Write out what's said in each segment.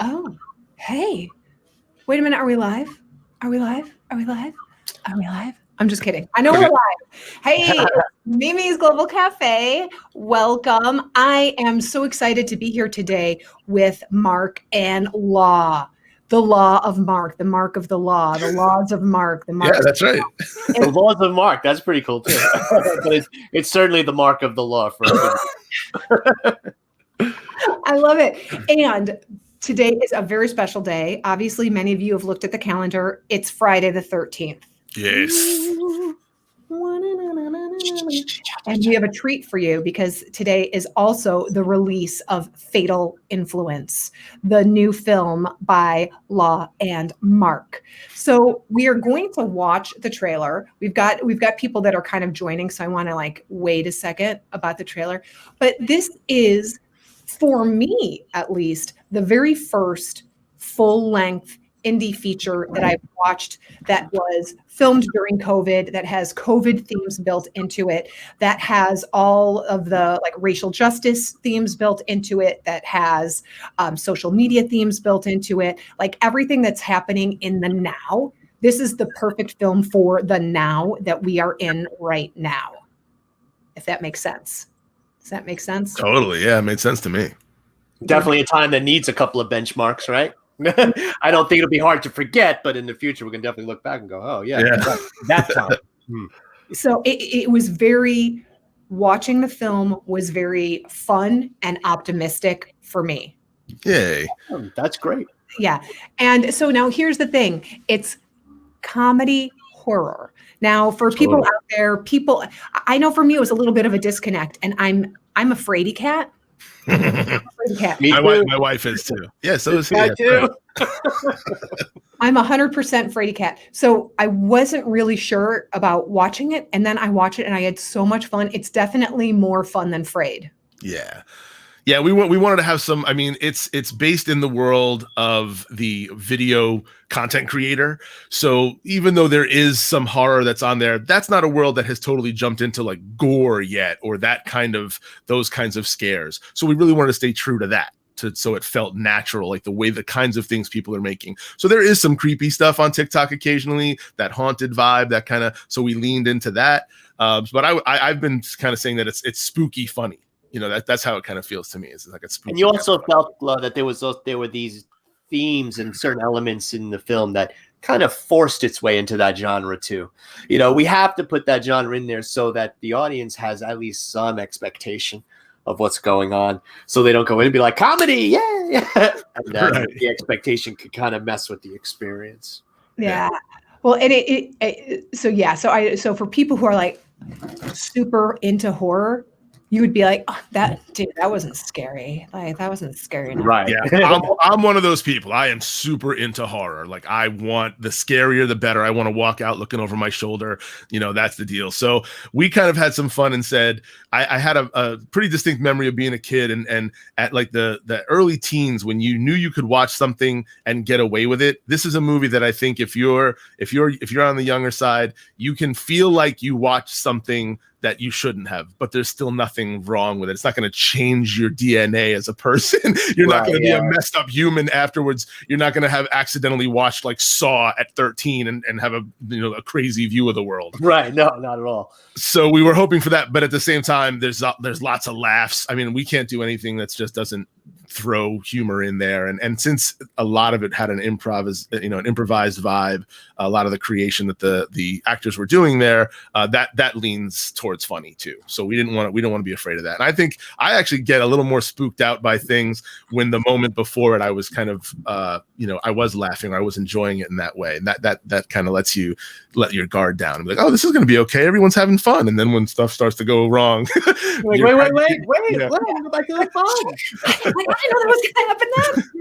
Oh, hey. Wait a minute. Are we live? Are we live? Are we live? Are we live? I'm just kidding. I know we're live. Hey, Mimi's Global Cafe. Welcome. I am so excited to be here today with Mark and Law. The law of Mark, the mark of the law, the laws of Mark, the mark. Yeah, that's right. The laws of Mark. That's pretty cool too. But it's certainly the mark of the law for I love it. And today is a very special day. Obviously, many of you have looked at the calendar. It's Friday the 13th. Yes. And we have a treat for you because today is also the release of Fatal Influence, the new film by Law and Mark. So we are going to watch the trailer. We've got people that are kind of joining, so I want to wait a second about the trailer. But this is, for me at least, the very first full-length indie feature that I've watched that was filmed during COVID, that has COVID themes built into it, that has all of the racial justice themes built into it, that has social media themes built into it, everything that's happening in the now. This is the perfect film for the now that we are in right now, if that makes sense. Does that make sense? Totally. Yeah, it made sense to me. Definitely a time that needs a couple of benchmarks, right? I don't think it'll be hard to forget, but in the future, we can definitely look back and go, oh, yeah. That time. So it was watching the film was very fun and optimistic for me. Yay. Oh, that's great. Yeah. And so now here's the thing. It's comedy horror. Now, for people out there, I know for me, it was a little bit of a disconnect, and I'm a fraidy cat. My wife is too. Yeah, so is he. Too. I'm 100% fraidy cat. So I wasn't really sure about watching it, and then I watched it, and I had so much fun. It's definitely more fun than Frayed. Yeah. Yeah, we wanted to have some. I mean, it's based in the world of the video content creator. So even though there is some horror that's on there, that's not a world that has totally jumped into gore yet, or those kinds of scares. So we really wanted to stay true to that. So it felt natural, the kinds of things people are making. So there is some creepy stuff on TikTok occasionally, that haunted vibe, so we leaned into that. But I've been kind of saying that it's spooky funny. That's how it kind of feels to me. It's like it's spooky. And you also felt that there were these themes and certain elements in the film that kind of forced its way into that genre too. We have to put that genre in there so that the audience has at least some expectation of what's going on, so they don't go in and be like, comedy, yeah. And the expectation could kind of mess with the experience. Yeah. Well, and so for people who are super into horror, you would be like, oh, that wasn't scary. That wasn't scary enough. Right. Yeah. I'm one of those people. I am super into horror. I want the scarier, the better. I want to walk out looking over my shoulder. That's the deal. So we kind of had some fun and said, I had a pretty distinct memory of being a kid and at the early teens, when you knew you could watch something and get away with it. This is a movie that I think if you're on the younger side, you can feel like you watched something that you shouldn't have, but there's still nothing wrong with it. It's not going to change your DNA as a person. You're not going to be a messed up human afterwards. You're not going to have accidentally watched Saw at 13 and have a crazy view of the world. Right. No, not at all. So we were hoping for that, but at the same time, there's lots of laughs. I mean, we can't do anything that just doesn't throw humor in there, and since a lot of it had an improvised vibe, a lot of the creation that the actors were doing there, that leans towards funny too. So we don't want to be afraid of that. And I think I actually get a little more spooked out by things when the moment before it I was kind of I was laughing, or I was enjoying it in that way, and that kind of lets you let your guard down and be like, oh, this is going to be okay, everyone's having fun. And then when stuff starts to go wrong, wait, go back to the fun. I know that was going to happen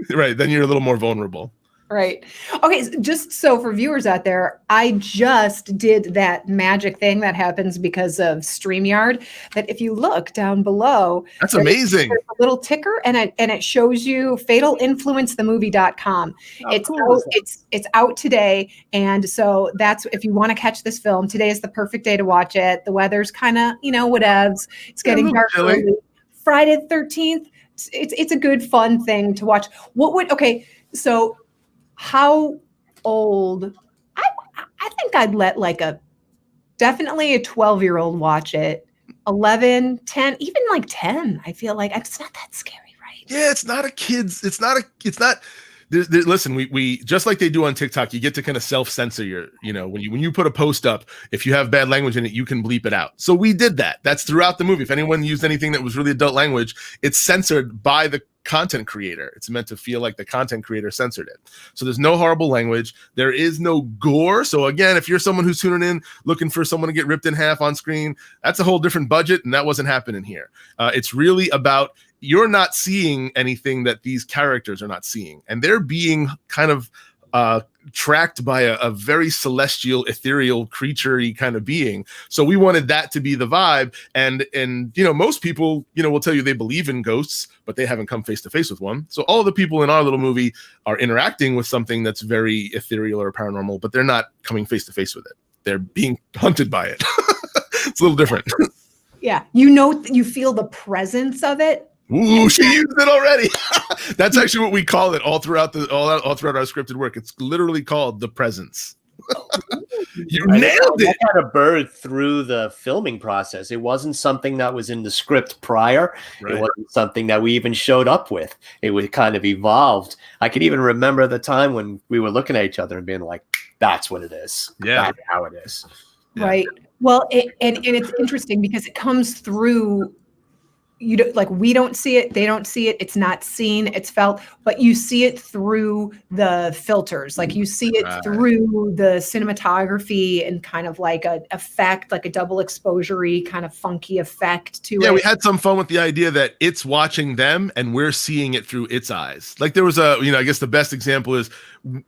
then. Right. Then you're a little more vulnerable. Right. Okay. Just so for viewers out there, I just did that magic thing that happens because of StreamYard, that if you look down below, that's amazing. There's a little ticker and it shows you fatalinfluencethemovie.com. It's out today. And so that's, if you want to catch this film, today is the perfect day to watch it. The weather's kind of, whatevs. It's getting dark early. Friday the 13th. it's a good fun thing to watch. So how old? I think I'd let like definitely a 12-year-old watch it. 11, 10, even like 10. I feel like it's not that scary, right? Yeah, it's not. Listen, we just like they do on TikTok, you get to kind of self-censor when you put a post up, if you have bad language in it, you can bleep it out. So we did that. That's throughout the movie. If anyone used anything that was really adult language, it's censored by the content creator. It's meant to feel like the content creator censored it. So there's no horrible language. There is no gore. So again, if you're someone who's tuning in looking for someone to get ripped in half on screen, that's a whole different budget, and that wasn't happening here. It's really about, you're not seeing anything that these characters are not seeing, and they're being kind of tracked by a very celestial, ethereal, creature-y kind of being. So we wanted that to be the vibe. And most people, will tell you they believe in ghosts, but they haven't come face to face with one. So all the people in our little movie are interacting with something that's very ethereal or paranormal, but they're not coming face to face with it. They're being hunted by it. It's a little different. Yeah. You feel the presence of it. Ooh, she used it already. That's actually what we call it all throughout our scripted work. It's literally called the presence. You nailed it. That kind of birthed through the filming process. It wasn't something that was in the script prior. Right. It wasn't something that we even showed up with. It was kind of evolved. I can even remember the time when we were looking at each other and being like, "That's what it is. Yeah, that's how it is." Right. Well, and it's interesting because it comes through. We don't see it, they don't see it, it's not seen, it's felt, but you see it through the filters. Like you see it through the cinematography and kind of like a effect, like a double exposure-y kind of funky effect to it. Yeah, we had some fun with the idea that it's watching them and we're seeing it through its eyes. Like there was I guess the best example is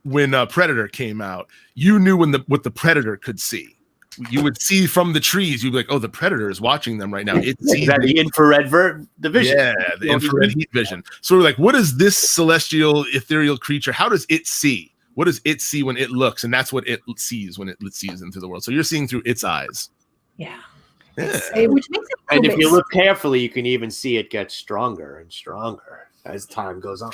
when Predator came out, you knew what the Predator could see. You would see from the trees, you'd be like, oh, the Predator is watching them right now. It's the infrared vision. Yeah, the infrared heat vision. So we're like, what is this celestial, ethereal creature? How does it see? What does it see when it looks? And that's what it sees when it sees into the world. So you're seeing through its eyes. Yeah. Which makes it and if you look carefully, you can even see it get stronger and stronger as time goes on.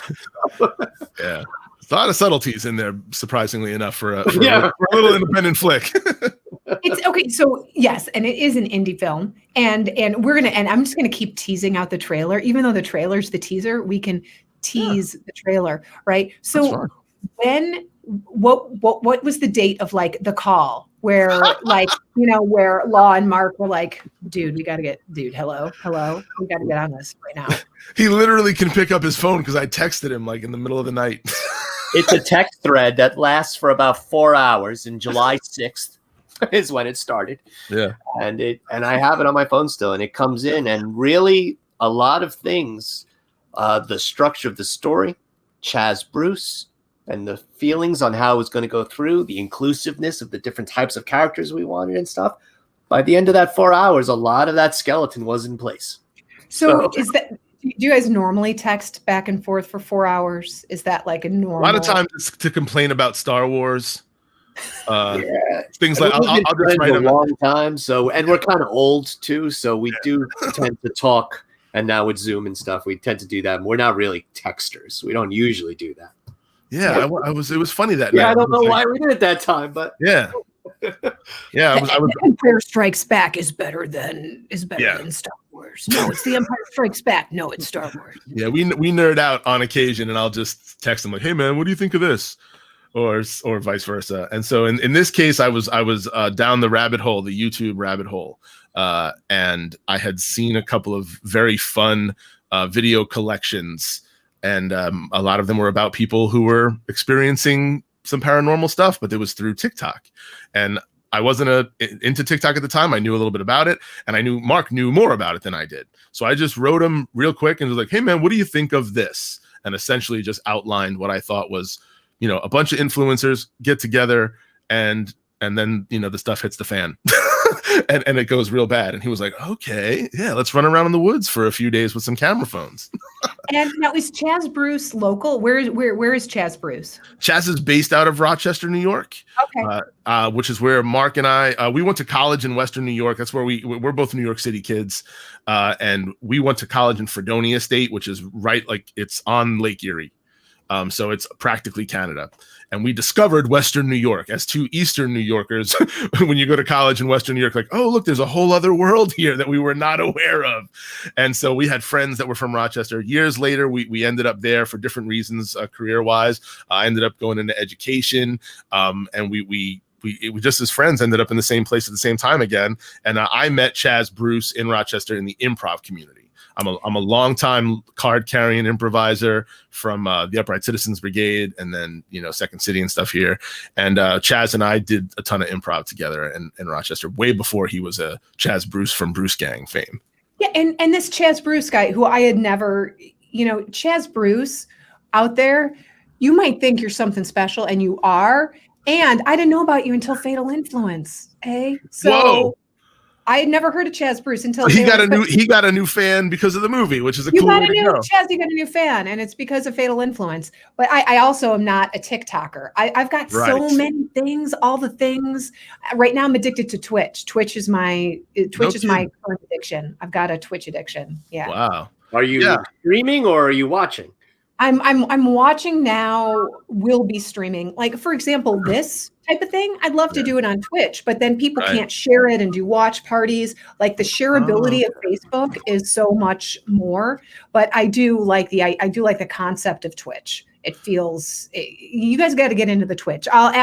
Yeah. A lot of subtleties in there, surprisingly enough, for a little independent flick. It's okay. So yes, and it is an indie film, and I'm just gonna keep teasing out the trailer, even though the trailer's the teaser. We can tease the trailer, right? So what was the date of like the call where where Law and Mark were like, hello, we got to get on this right now. He literally can pick up his phone because I texted him like in the middle of the night. It's a text thread that lasts for about 4 hours, and July 6th is when it started. Yeah. And I have it on my phone still, and it comes in, and really a lot of things, the structure of the story, Chaz Bruce, and the feelings on how it was going to go through, the inclusiveness of the different types of characters we wanted and stuff. By the end of that 4 hours, a lot of that skeleton was in place. So is that... Do you guys normally text back and forth for 4 hours? Is that like a normal? A lot of times it's to complain about Star Wars. Things like I'll just write a long time. So, and we're kind of old too, so we do tend to talk. And now with Zoom and stuff, we tend to do that. We're not really texters. We don't usually do that. Yeah, it was funny that night. I don't know why we did it that time, but yeah. Yeah, I was Empire Strikes Back is better than Star Wars. No, it's The Empire Strikes Back. No, it's Star Wars. Yeah, we nerd out on occasion, and I'll just text them like, "Hey, man, what do you think of this?" Or vice versa. And so in this case, I was down the rabbit hole, the YouTube rabbit hole, and I had seen a couple of very fun video collections, and a lot of them were about people who were experiencing some paranormal stuff, but it was through TikTok. And I wasn't into TikTok at the time. I knew a little bit about it, and I knew Mark knew more about it than I did. So I just wrote him real quick and was like, "Hey man, what do you think of this?" And essentially just outlined what I thought was, a bunch of influencers get together and then, the stuff hits the fan. and it goes real bad. And he was like, okay, yeah, let's run around in the woods for a few days with some camera phones. And now, is Chaz Bruce local? Where is Chaz Bruce? Chaz is based out of Rochester, New York. Okay. Which is where Mark and I, we went to college in Western New York. That's where we're both New York City kids. And we went to college in Fredonia State, which is right, like it's on Lake Erie. So it's practically Canada. And we discovered Western New York as two Eastern New Yorkers. When you go to college in Western New York, like, oh, look, there's a whole other world here that we were not aware of. And so we had friends that were from Rochester. Years later, we ended up there for different reasons, career-wise. I ended up going into education, and we just as friends ended up in the same place at the same time again. And I met Chaz Bruce in Rochester in the improv community. I'm a longtime card carrying improviser from the Upright Citizens Brigade, and then Second City and stuff here. And Chaz and I did a ton of improv together in Rochester way before he was a Chaz Bruce from Bruce Gang fame. Yeah, and this Chaz Bruce guy, who I had never, Chaz Bruce out there, you might think you're something special, and you are. And I didn't know about you until Fatal Influence. So. Whoa. I had never heard of Chaz Bruce until he got a new fan because of the movie, which is a cool way to go. Chaz, you got a new fan, and it's because of Fatal Influence. But I also am not a TikToker. I've got so many things, all the things. Right now, I'm addicted to Twitch. Twitch is my current addiction. I've got a Twitch addiction. Yeah. Wow. Are you streaming or are you watching? I'm watching now. Will be streaming. Like, for example, this type of thing, I'd love to do it on Twitch, but then people can't share it and do watch parties. Like, the shareability of Facebook is so much more. But I do like the concept of Twitch. It feels you guys got to get into the Twitch. I'll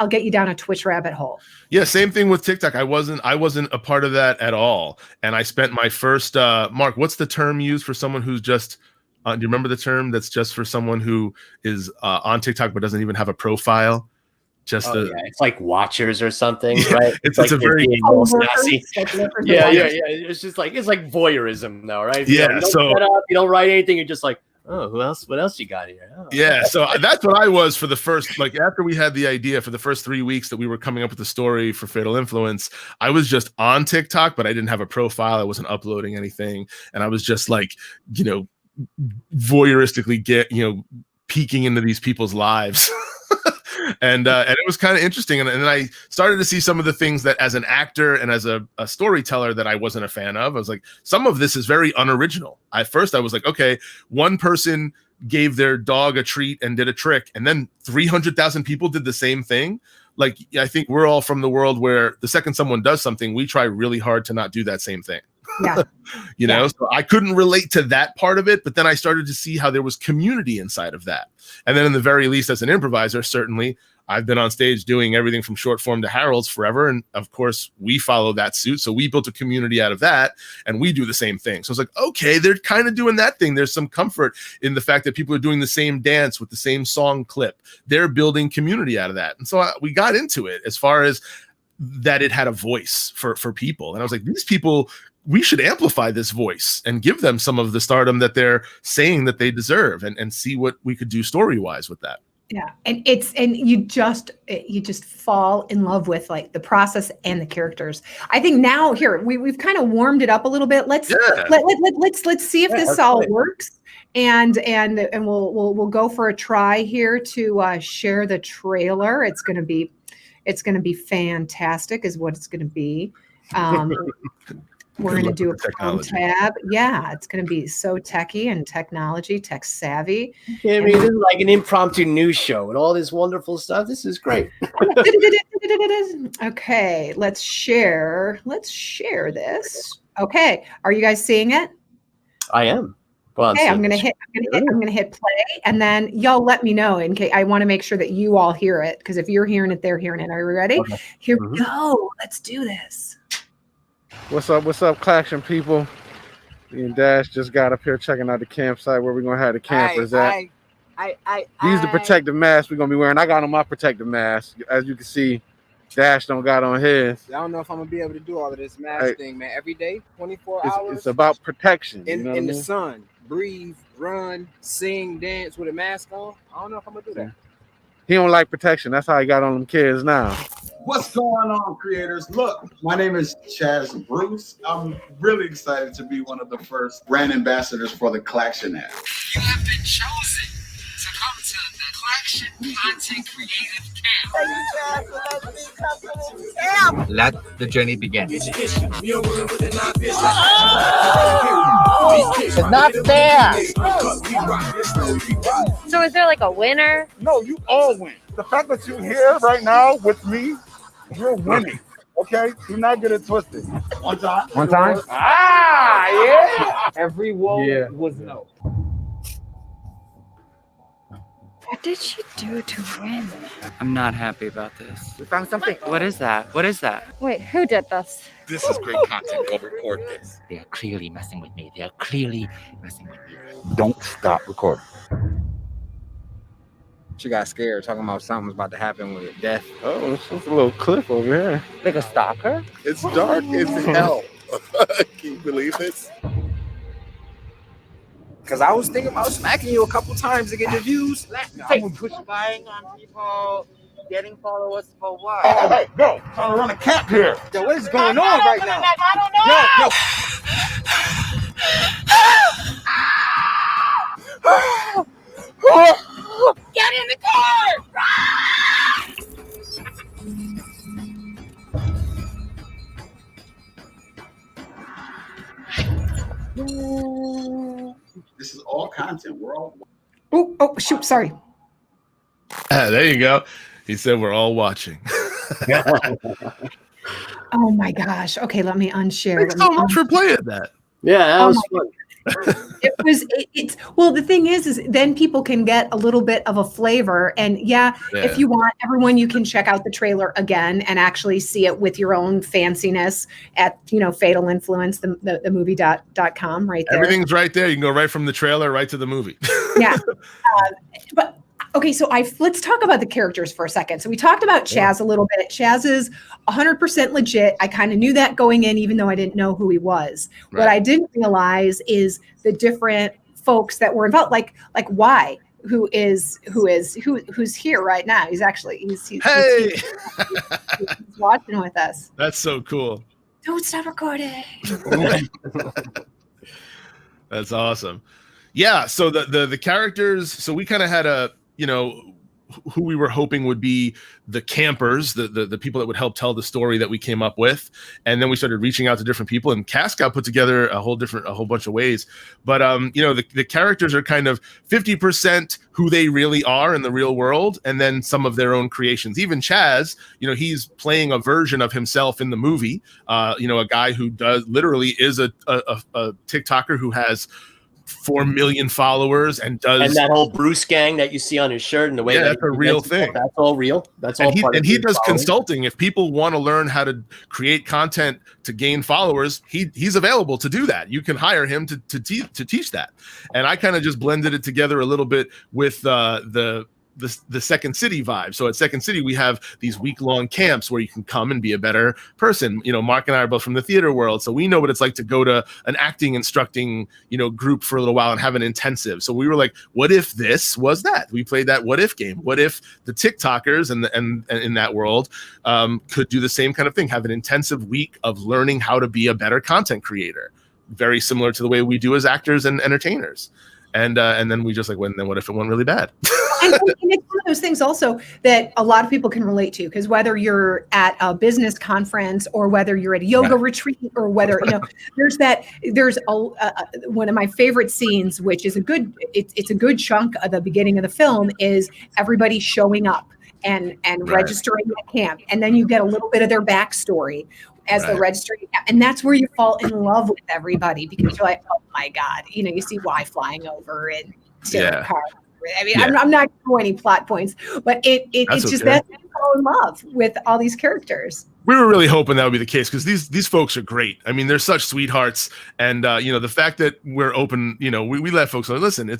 get you down a Twitch rabbit hole. Yeah, same thing with TikTok. I wasn't a part of that at all, and I spent my first. Mark, what's the term used for someone who's just? Do you remember the term that's just for someone who is on TikTok but doesn't even have a profile? It's like watchers or something, right? It's a very sassy. Yeah. It's just like voyeurism, though, right? Yeah. You don't write anything. You're just like, oh, who else? What else you got here? Oh. Yeah. So that's what I was for the first, like, after we had the idea for the first 3 weeks that we were coming up with the story for Fatal Influence. I was just on TikTok, but I didn't have a profile. I wasn't uploading anything, and I was just like, voyeuristically peeking into these people's lives. And it was kind of interesting. And then I started to see some of the things that, as an actor and as a storyteller, that I wasn't a fan of. I was like, some of this is very unoriginal. At first I was like, okay, one person gave their dog a treat and did a trick, and then 300,000 people did the same thing. Like, I think we're all from the world where the second someone does something, we try really hard to not do that same thing. Yeah. So I couldn't relate to that part of it, but then I started to see how there was community inside of that. And then, in the very least, as an improviser, certainly I've been on stage doing everything from short form to Harold's forever. And of course, we follow that suit. So we built a community out of that, and we do the same thing. So it's like, okay, they're kind of doing that thing. There's some comfort in the fact that people are doing the same dance with the same song clip. They're building community out of that. And so we got into it as far as that it had a voice for people. And I was like, these people, we should amplify this voice and give them some of the stardom that they're saying that they deserve, and see what we could do story-wise with that. Yeah. And you just fall in love with, like, the process and the characters. I think now here we've kind of warmed it up a little bit. Let's see if this all works. And we'll go for a try here to share the trailer. It's going to be fantastic is what it's going to be. We're going to do a Chrome tab. Yeah, it's going to be so techie and tech savvy. I mean, this is like an impromptu news show and all this wonderful stuff. This is great. Okay, let's share this. Okay, are you guys seeing it? I am. Okay, I'm gonna hit play, and then y'all let me know in case I want to make sure that you all hear it, because if you're hearing it, they're hearing it. Are you ready? Okay. Here we go. Let's do this. What's up, Claction people? Me and Dash just got up here checking out the campsite where we're gonna have the campers at. These are the protective masks we're gonna be wearing. I got on my protective mask. As you can see, Dash don't got on his. I don't know if I'm gonna be able to do all of this mask thing, man. Every day, 24 hours. It's about protection. In the sun, breathe, run, sing, dance with a mask on. I don't know if I'm gonna do that. He don't like protection. That's how he got on them kids now. What's going on, creators? Look, my name is Chaz Bruce. I'm really excited to be one of the first brand ambassadors for the Claction app. You have been chosen to come to the Claction Content Creative Camp. Let the journey begin. It's not fair. So is there like a winner? No, you all win. The fact that you're here right now with me, you're winning. Okay? Do not get it twisted. One time. One time? Ah, yeah. Every vote was no. What did she do to win? I'm not happy about this. We found something. What is that? What is that? Wait, who did this? This is great content. Go record this. They are clearly messing with me. They are clearly messing with me. Don't stop recording. She got scared talking about something was about to happen with death. Oh, it's just a little clip over here. Like a stalker? It's dark as hell. Can you believe this? Cause I was thinking about smacking you a couple times to get the views. I'm push buying on people, getting followers for what? Hey, go. Trying to run a camp here. Yo, what is going on right now? I don't know. Get in the car! This is all content. We're all. Oh, shoot. Sorry. There you go. He said we're all watching. Oh my gosh. Okay, let me unshare. Thanks so much for playing that. Yeah, that was fun. It's well, the thing is then people can get a little bit of a flavor. And if you want, everyone, you can check out the trailer again and actually see it with your own fanciness at, Fatal Influence, the movie.com right there. Everything's right there. You can go right from the trailer right to the movie. Yeah. But okay, so let's talk about the characters for a second. So we talked about Chaz a little bit. Chaz is 100% legit. I kind of knew that going in, even though I didn't know who he was. Right. What I didn't realize is the different folks that were involved, like why, who's here right now. He's watching with us. That's so cool. Don't stop recording. That's awesome. Yeah. So the characters, so we kind of had who we were hoping would be the campers, the people that would help tell the story that we came up with. And then we started reaching out to different people, and cast got put together a whole bunch of ways. But, the characters are kind of 50% who they really are in the real world, and then some of their own creations. Even Chaz, he's playing a version of himself in the movie. A guy who literally is a TikToker who has 4 million followers and that whole Bruce gang that you see on his shirt and the way that's a real thing. That's all real. That's all. And he does consulting. If people want to learn how to create content to gain followers, he's available to do that. You can hire him to teach that. And I kind of just blended it together a little bit with the Second City vibe. So at Second City, we have these week-long camps where you can come and be a better person. Mark and I are both from the theater world, so we know what it's like to go to an acting instructing, group for a little while and have an intensive. So we were like, what if this was that? We played that what if game. What if the TikTokers and in that world could do the same kind of thing, have an intensive week of learning how to be a better content creator, very similar to the way we do as actors and entertainers. And then we just what if it went really bad? And it's one of those things also that a lot of people can relate to, because whether you're at a business conference or whether you're at a yoga retreat or whether, there's one of my favorite scenes, which is it's a good chunk of the beginning of the film, is everybody showing up and registering at camp. And then you get a little bit of their backstory as the registering camp. And that's where you fall in love with everybody, because you're like, oh my God, you see Y flying over and steering car. I mean, I'm not going any plot points, but it's just that you fall in love with all these characters. We were really hoping that would be the case, because these folks are great. I mean, they're such sweethearts, and the fact that we're open, we let folks know. Listen, it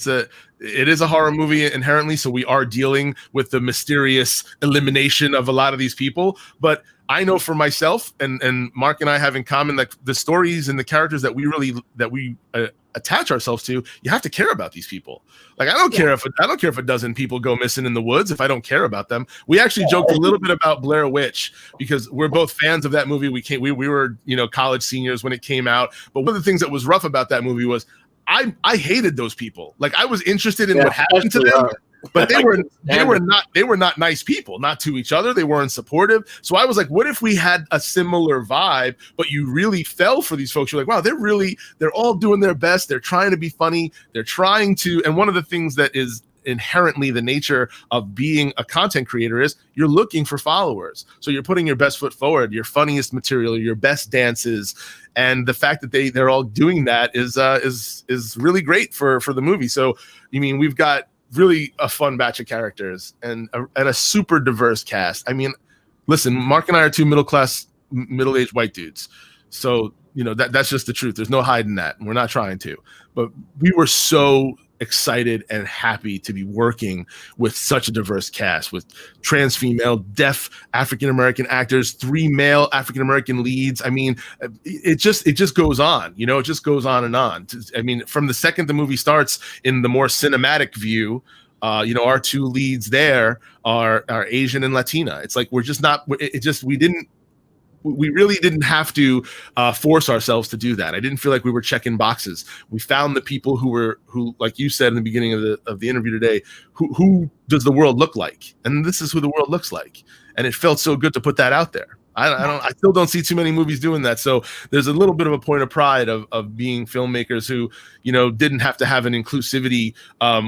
is a horror movie inherently, so we are dealing with the mysterious elimination of a lot of these people. But I know for myself, and Mark and I have in common, that the stories and the characters that we attach ourselves to, you have to care about these people. Like I don't care if a dozen people go missing in the woods if I don't care about them. We actually joked a little bit about Blair Witch because we're both fans of that movie. We were college seniors when it came out. But one of the things that was rough about that movie was I hated those people. Like I was interested in what happened to them. But they were not nice people, not to each other. They weren't supportive. So I was like, what if we had a similar vibe, but you really fell for these folks? You're like, wow, they're all doing their best. They're trying to be funny. They're trying to, and one of the things that is inherently the nature of being a content creator is you're looking for followers. So you're putting your best foot forward, your funniest material, your best dances. And the fact that they're all doing that is really great for the movie. So, we've got really a fun batch of characters and a super diverse cast. I mean, listen, Mark and I are two middle-aged white dudes. So, that's just the truth. There's no hiding that. We're not trying to. But we were so excited and happy to be working with such a diverse cast with trans female, deaf African-American actors, 3 male African-American leads. I mean, it just goes on, it just goes on and on. I mean, from the second the movie starts in the more cinematic view, our 2 leads there are Asian and Latina. It's like, we really didn't have to force ourselves to do that. I didn't feel like we were checking boxes. We found the people who, like you said in the beginning of the interview today, who does the world look like? And this is who the world looks like. And it felt so good to put that out there. I still don't see too many movies doing that. So there's a little bit of a point of pride of being filmmakers who, didn't have to have an inclusivity.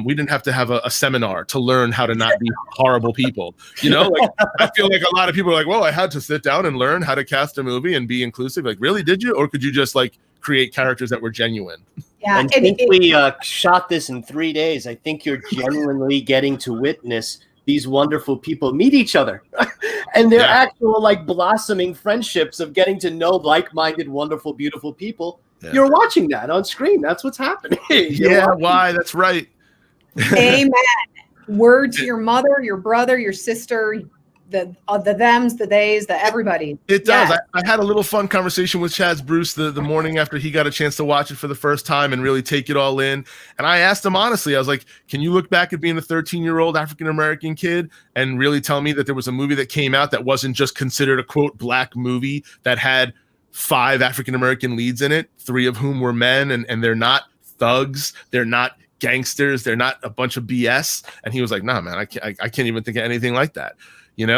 We didn't have to have a seminar to learn how to not be horrible people. Like I feel like a lot of people are like, well, I had to sit down and learn how to cast a movie and be inclusive. Like, really, did you? Or could you just like create characters that were genuine? Yeah. And since we shot this in 3 days, I think you're genuinely getting to witness these wonderful people meet each other and their actual like blossoming friendships of getting to know like-minded, wonderful, beautiful people. Yeah. You're watching that on screen. That's what's happening. Why? That's right. Amen. Word to your mother, your brother, your sister, the thems, the theys, the everybody. It does. Yes. I had a little fun conversation with Chaz Bruce the morning after he got a chance to watch it for the first time and really take it all in. And I asked him honestly, I was like, can you look back at being a 13-year-old African-American kid and really tell me that there was a movie that came out that wasn't just considered a quote black movie that had 5 African-American leads in it, 3 of whom were men, and they're not thugs, they're not gangsters, they're not a bunch of BS. And he was like, nah, man, I can't even think of anything like that.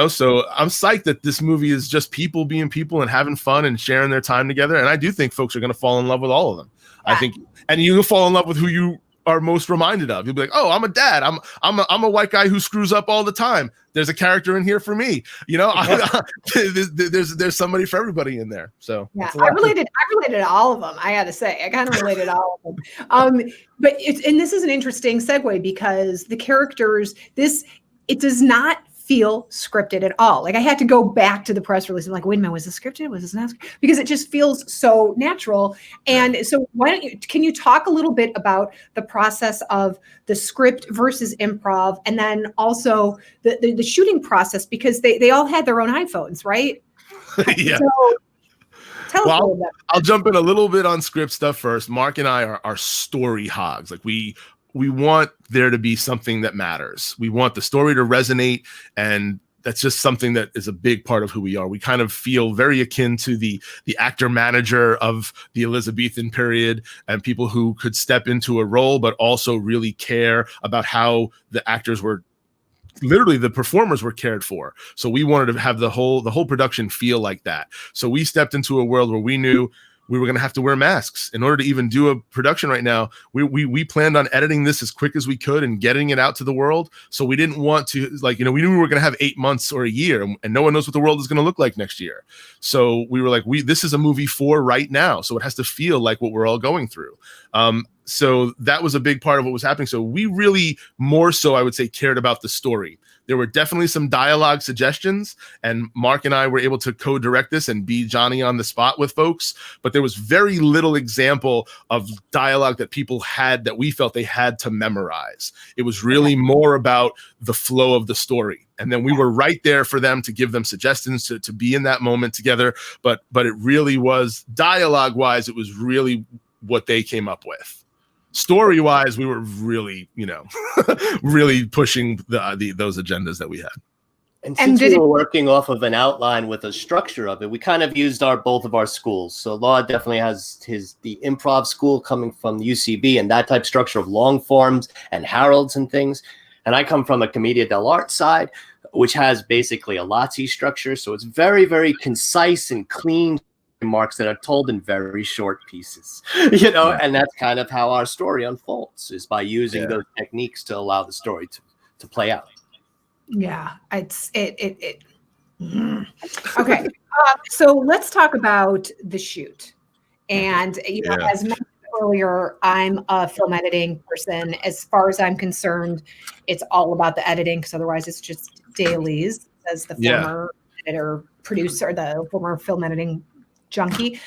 So I'm psyched that this movie is just people being people and having fun and sharing their time together. And I do think folks are going to fall in love with all of them. Yeah. I think, and you'll fall in love with who you are most reminded of. You'll be like, oh, I'm a dad. I'm a white guy who screws up all the time. There's a character in here for me. There's somebody for everybody in there. So yeah, I related to all of them. I got to say, I kind of related to all of them. But this is an interesting segue because the characters, it does not feel scripted at all. Like I had to go back to the press release and like, wait a minute, was this scripted? Was this not? Because it just feels so natural. And so can you talk a little bit about the process of the script versus improv and then also the shooting process, because they all had their own iPhones, right? Yeah. So, tell us a little bit. I'll jump in a little bit on script stuff first. Mark and I are story hogs. Like we want there to be something that matters. We want the story to resonate, and that's just something that is a big part of who we are. We kind of feel very akin to the actor manager of the Elizabethan period and people who could step into a role, but also really care about how the actors were, literally the performers were cared for. So we wanted to have the whole production feel like that. So we stepped into a world where we knew we were going to have to wear masks in order to even do a production right now. We planned on editing this as quick as we could and getting it out to the world. So we didn't want to, we knew we were going to have 8 months or a year, and no one knows what the world is going to look like next year. So we were like, this is a movie for right now. So it has to feel like what we're all going through. So that was a big part of what was happening. So we really more so, I would say, cared about the story. There were definitely some dialogue suggestions, and Mark and I were able to co-direct this and be Johnny on the spot with folks. But there was very little example of dialogue that people had that we felt they had to memorize. It was really more about the flow of the story. And then we were right there for them to give them suggestions to be in that moment together. But it really was, dialogue-wise, it was really what they came up with. story wise, we were really, really pushing those agendas that we had. And since we were working off of an outline with a structure of it, we kind of used both of our schools. So Law definitely has the improv school coming from UCB and that type of structure of long forms and heralds and things. And I come from a Commedia dell'arte side, which has basically a Lazzi structure. So it's very, very concise and clean remarks that are told in very short pieces, and that's kind of how our story unfolds, is by using those techniques to allow the story to play out. Yeah, okay. So let's talk about the shoot. And as mentioned earlier, I'm a film editing person. As far as I'm concerned, it's all about the editing, because otherwise it's just dailies, as the former editor producer, the former film editing junkie.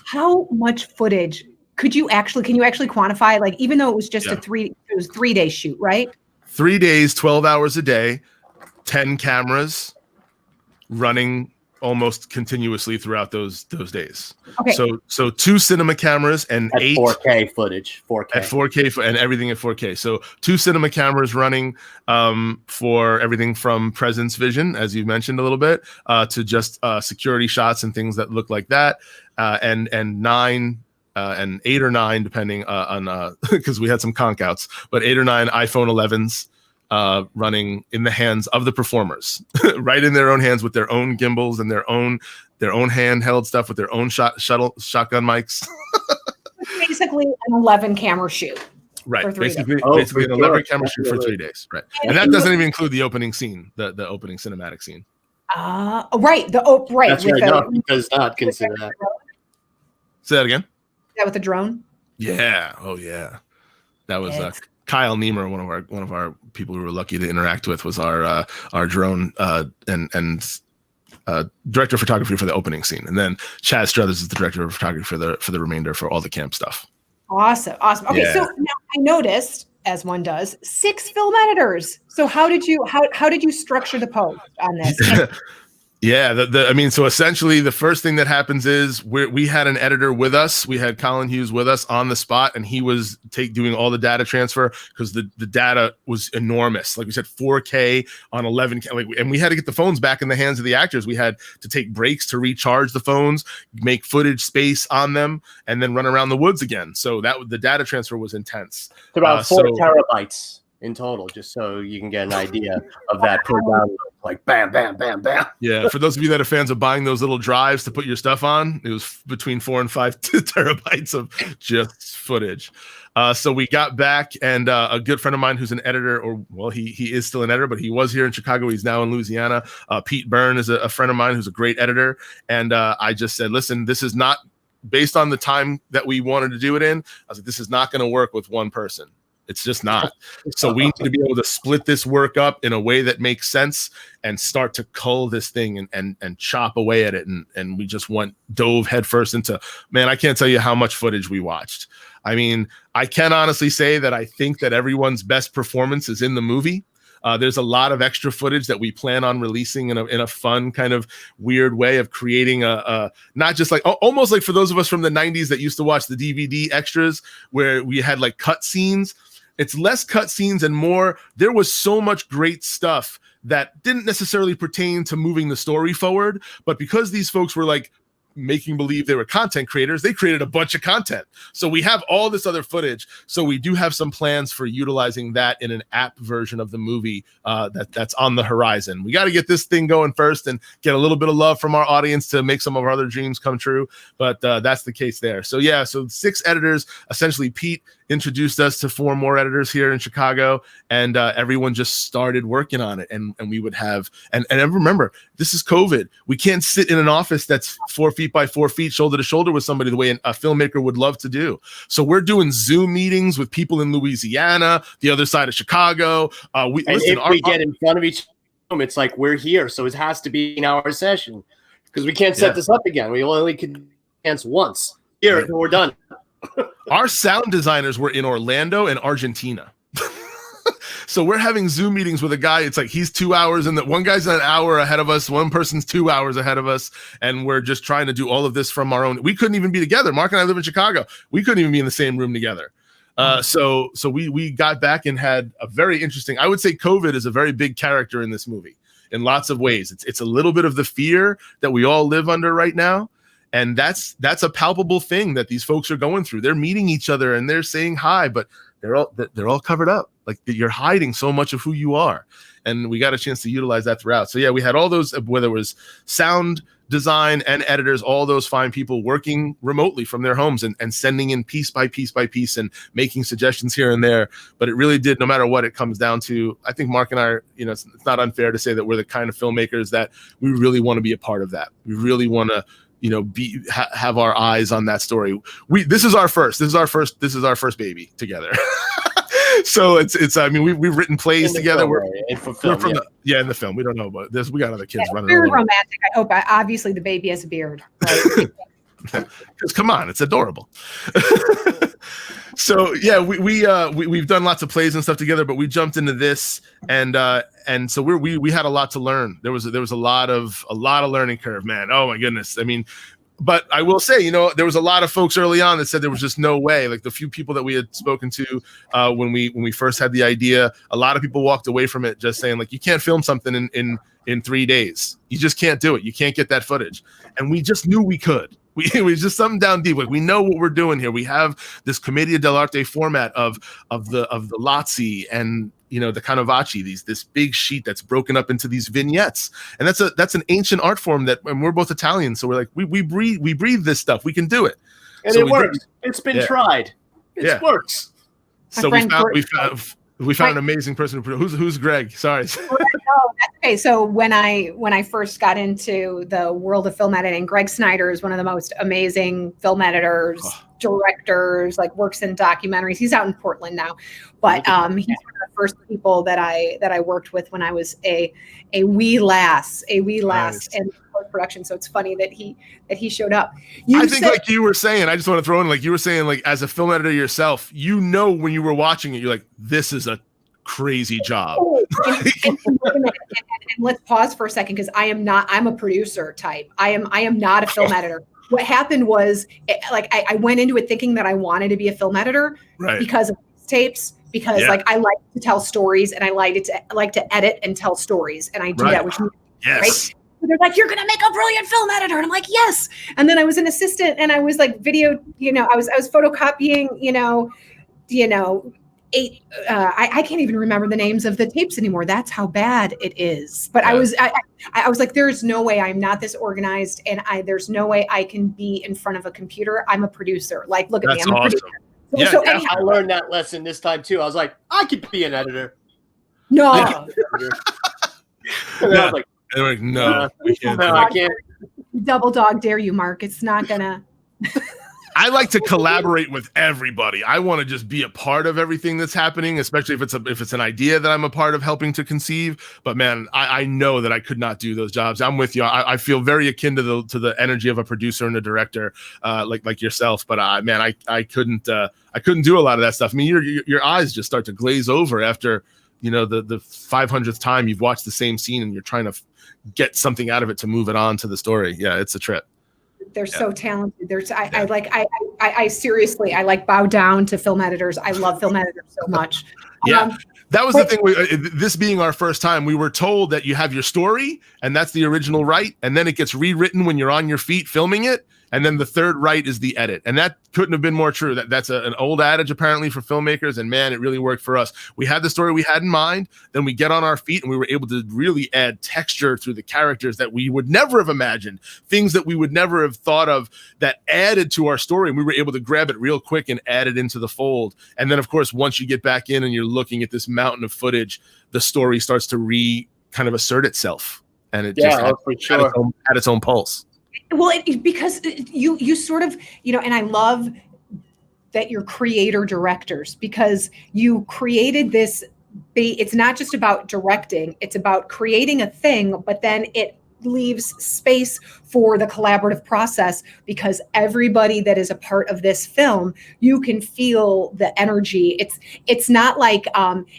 How much footage can you actually quantify? Like, even though it was just a 3-day shoot, right? 3 days, 12 hours a day, 10 cameras running almost continuously throughout those days. Okay. So 2 cinema cameras and at 8 4K footage, 4K at 4K and everything at 4K. So 2 cinema cameras running for everything from presence vision, as you mentioned a little bit, to just security shots and things that look like that, and 9 and 8 or 9, depending on because we had some conch outs, but 8 or 9 iPhone 11s running in the hands of the performers, right in their own hands with their own gimbals and their own handheld stuff with their own shotgun mics. Basically an 11 camera shoot. Right. Basically an 11 camera shoot for 3 days. Right. And that doesn't even include the opening scene, the opening cinematic scene. Right. Right. That's right. No, it does not consider that. Say that again. Yeah, with the drone. Yeah. Oh yeah. That was Kyle Niemer, one of our people we were lucky to interact with, was our drone and director of photography for the opening scene, and then Chad Struthers is the director of photography for the remainder, for all the camp stuff. Awesome. Okay, so now I noticed, as one does, 6 film editors. So how did you structure the post on this? Yeah, so essentially the first thing that happens is we had an editor with us. We had Colin Hughes with us on the spot, and he was doing all the data transfer, because the data was enormous. Like we said, 4K on 11K, and we had to get the phones back in the hands of the actors. We had to take breaks to recharge the phones, make footage space on them, and then run around the woods again. So the data transfer was intense. It's about 4 terabytes in total, just so you can get an idea of that per download. Like bam, bam, bam, bam. Yeah, for those of you that are fans of buying those little drives to put your stuff on, it was between 4 and 5 terabytes of just footage. So we got back, and a good friend of mine who's an editor, he is still an editor, but he was here in Chicago. He's now in Louisiana. Pete Byrne is a friend of mine who's a great editor. And I just said, listen, this is not based on the time that we wanted to do it in. I was like, this is not going to work with one person. It's just not. So we need to be able to split this work up in a way that makes sense and start to cull this thing and chop away at it. And we just dove headfirst into, man, I can't tell you how much footage we watched. I mean, I can honestly say that I think that everyone's best performance is in the movie. There's a lot of extra footage that we plan on releasing in a fun kind of weird way of creating a not just like almost like for those of us from the 90s that used to watch the DVD extras where we had like cut scenes. It's less cut scenes and more. There was so much great stuff that didn't necessarily pertain to moving the story forward, but because these folks were like making believe they were content creators, they created a bunch of content. So we have all this other footage. So we do have some plans for utilizing that in an app version of the movie that's on the horizon. We got to get this thing going first and get a little bit of love from our audience to make some of our other dreams come true. But that's the case there. So yeah, so 6 editors. Essentially, Pete introduced us to 4 more editors here in Chicago, and everyone just started working on it. And we would have, and remember, this is COVID. We can't sit in an office that's 4 feet by 4 feet, shoulder to shoulder with somebody the way a filmmaker would love to do. So we're doing Zoom meetings with people in Louisiana, the other side of Chicago. We get in front of each other, it's like we're here, so it has to be an hour session because we can't set this up again. We only can dance once. Here, we're done. Our sound designers were in Orlando and Argentina. So we're having Zoom meetings with a guy. It's like he's 2 hours and one guy's an hour ahead of us. One person's 2 hours ahead of us. And we're just trying to do all of this from our own. We couldn't even be together. Mark and I live in Chicago. We couldn't even be in the same room together. So we got back and had a very interesting, I would say COVID is a very big character in this movie in lots of ways. It's a little bit of the fear that we all live under right now. And that's a palpable thing that these folks are going through. They're meeting each other and they're saying hi, but they're all covered up. Like you're hiding so much of who you are. And we got a chance to utilize that throughout. So yeah, we had all those, whether it was sound design and editors, all those fine people working remotely from their homes and sending in piece by piece by piece and making suggestions here and there. But it really did, no matter what it comes down to, I think Mark and I are, it's not unfair to say that we're the kind of filmmakers that we really want to be a part of that. We really want to, have our eyes on that story. This is our first baby together. So it's I mean, we've written plays together. We're from in the film. We don't know about this. We got other kids running very around. Romantic. I hope. Obviously, the baby has a beard. Right? Because come on, it's adorable. So yeah, we've done lots of plays and stuff together, but we jumped into this and so we had a lot to learn. There was a lot of learning curve, man. Oh my goodness. I mean, but I will say, there was a lot of folks early on that said there was just no way. Like the few people that we had spoken to when we first had the idea, a lot of people walked away from it just saying like, you can't film something in 3 days. You just can't do it. You can't get that footage. And we just knew we could. We was just something down deep. Like we know what we're doing here. We have this Commedia dell'arte format of the Lazzi and the Canovacci, this big sheet that's broken up into these vignettes. And that's an ancient art form and we're both Italian, so we're like we breathe this stuff. We can do it. And so it works. It's been tried. It works. So we found an amazing person. Who's Greg? Sorry. Okay, so when I first got into the world of film editing, Greg Snyder is one of the most amazing film editors, directors, like works in documentaries. He's out in Portland now, but he's one of the first people that I worked with when I was a wee lass nice. In production. So it's funny that he showed up. I think like you were saying, I just want to throw in, like you were saying, like as a film editor yourself, when you were watching it, you're like, this is a crazy job. And let's pause for a second, because I'm a producer type. I am not a film editor. What happened was I went into it thinking that I wanted to be a film editor because of tapes, because I like to tell stories and I like to edit and tell stories, and I do that, which means right. They're like, you're gonna make a brilliant film editor, and I'm like, yes. And then I was an assistant, and I was like video, I was photocopying, I can't even remember the names of the tapes anymore. That's how bad it is. But I was like, there's no way I'm not this organized, and there's no way I can be in front of a computer. I'm a producer. Like, look at me, I'm a producer. So I learned that lesson this time too. I was like, I could be an editor. No. I was like, no, I can't. Double dog dare you, Mark. It's not gonna. I like to collaborate with everybody. I want to just be a part of everything that's happening, especially if it's an idea that I'm a part of helping to conceive. But man, I know that I could not do those jobs. I'm with you. I feel very akin to the energy of a producer and a director, like yourself. But I couldn't do a lot of that stuff. I mean, your eyes just start to glaze over after the 500th time you've watched the same scene and you're trying to get something out of it to move it on to the story. Yeah, it's a trip. They're so talented. I seriously, I bow down to film editors. I love film editors so much. That was the thing. This being our first time, we were told that you have your story and that's the original write, and then it gets rewritten when you're on your feet filming it. And then the third write is the edit. And that couldn't have been more true. That's an old adage apparently for filmmakers. And man, it really worked for us. We had the story we had in mind. Then we get on our feet and we were able to really add texture through the characters that we would never have imagined, things that we would never have thought of that added to our story. And we were able to grab it real quick and add it into the fold. And then of course, once you get back in and you're looking at this mountain of footage, the story starts to kind of assert itself. And it just had its own pulse. Well, because you sort of, and I love that you're creator directors, because you created this. It's not just about directing; it's about creating a thing, but then it leaves space for the collaborative process, because everybody that is a part of this film, you can feel the energy. It's not like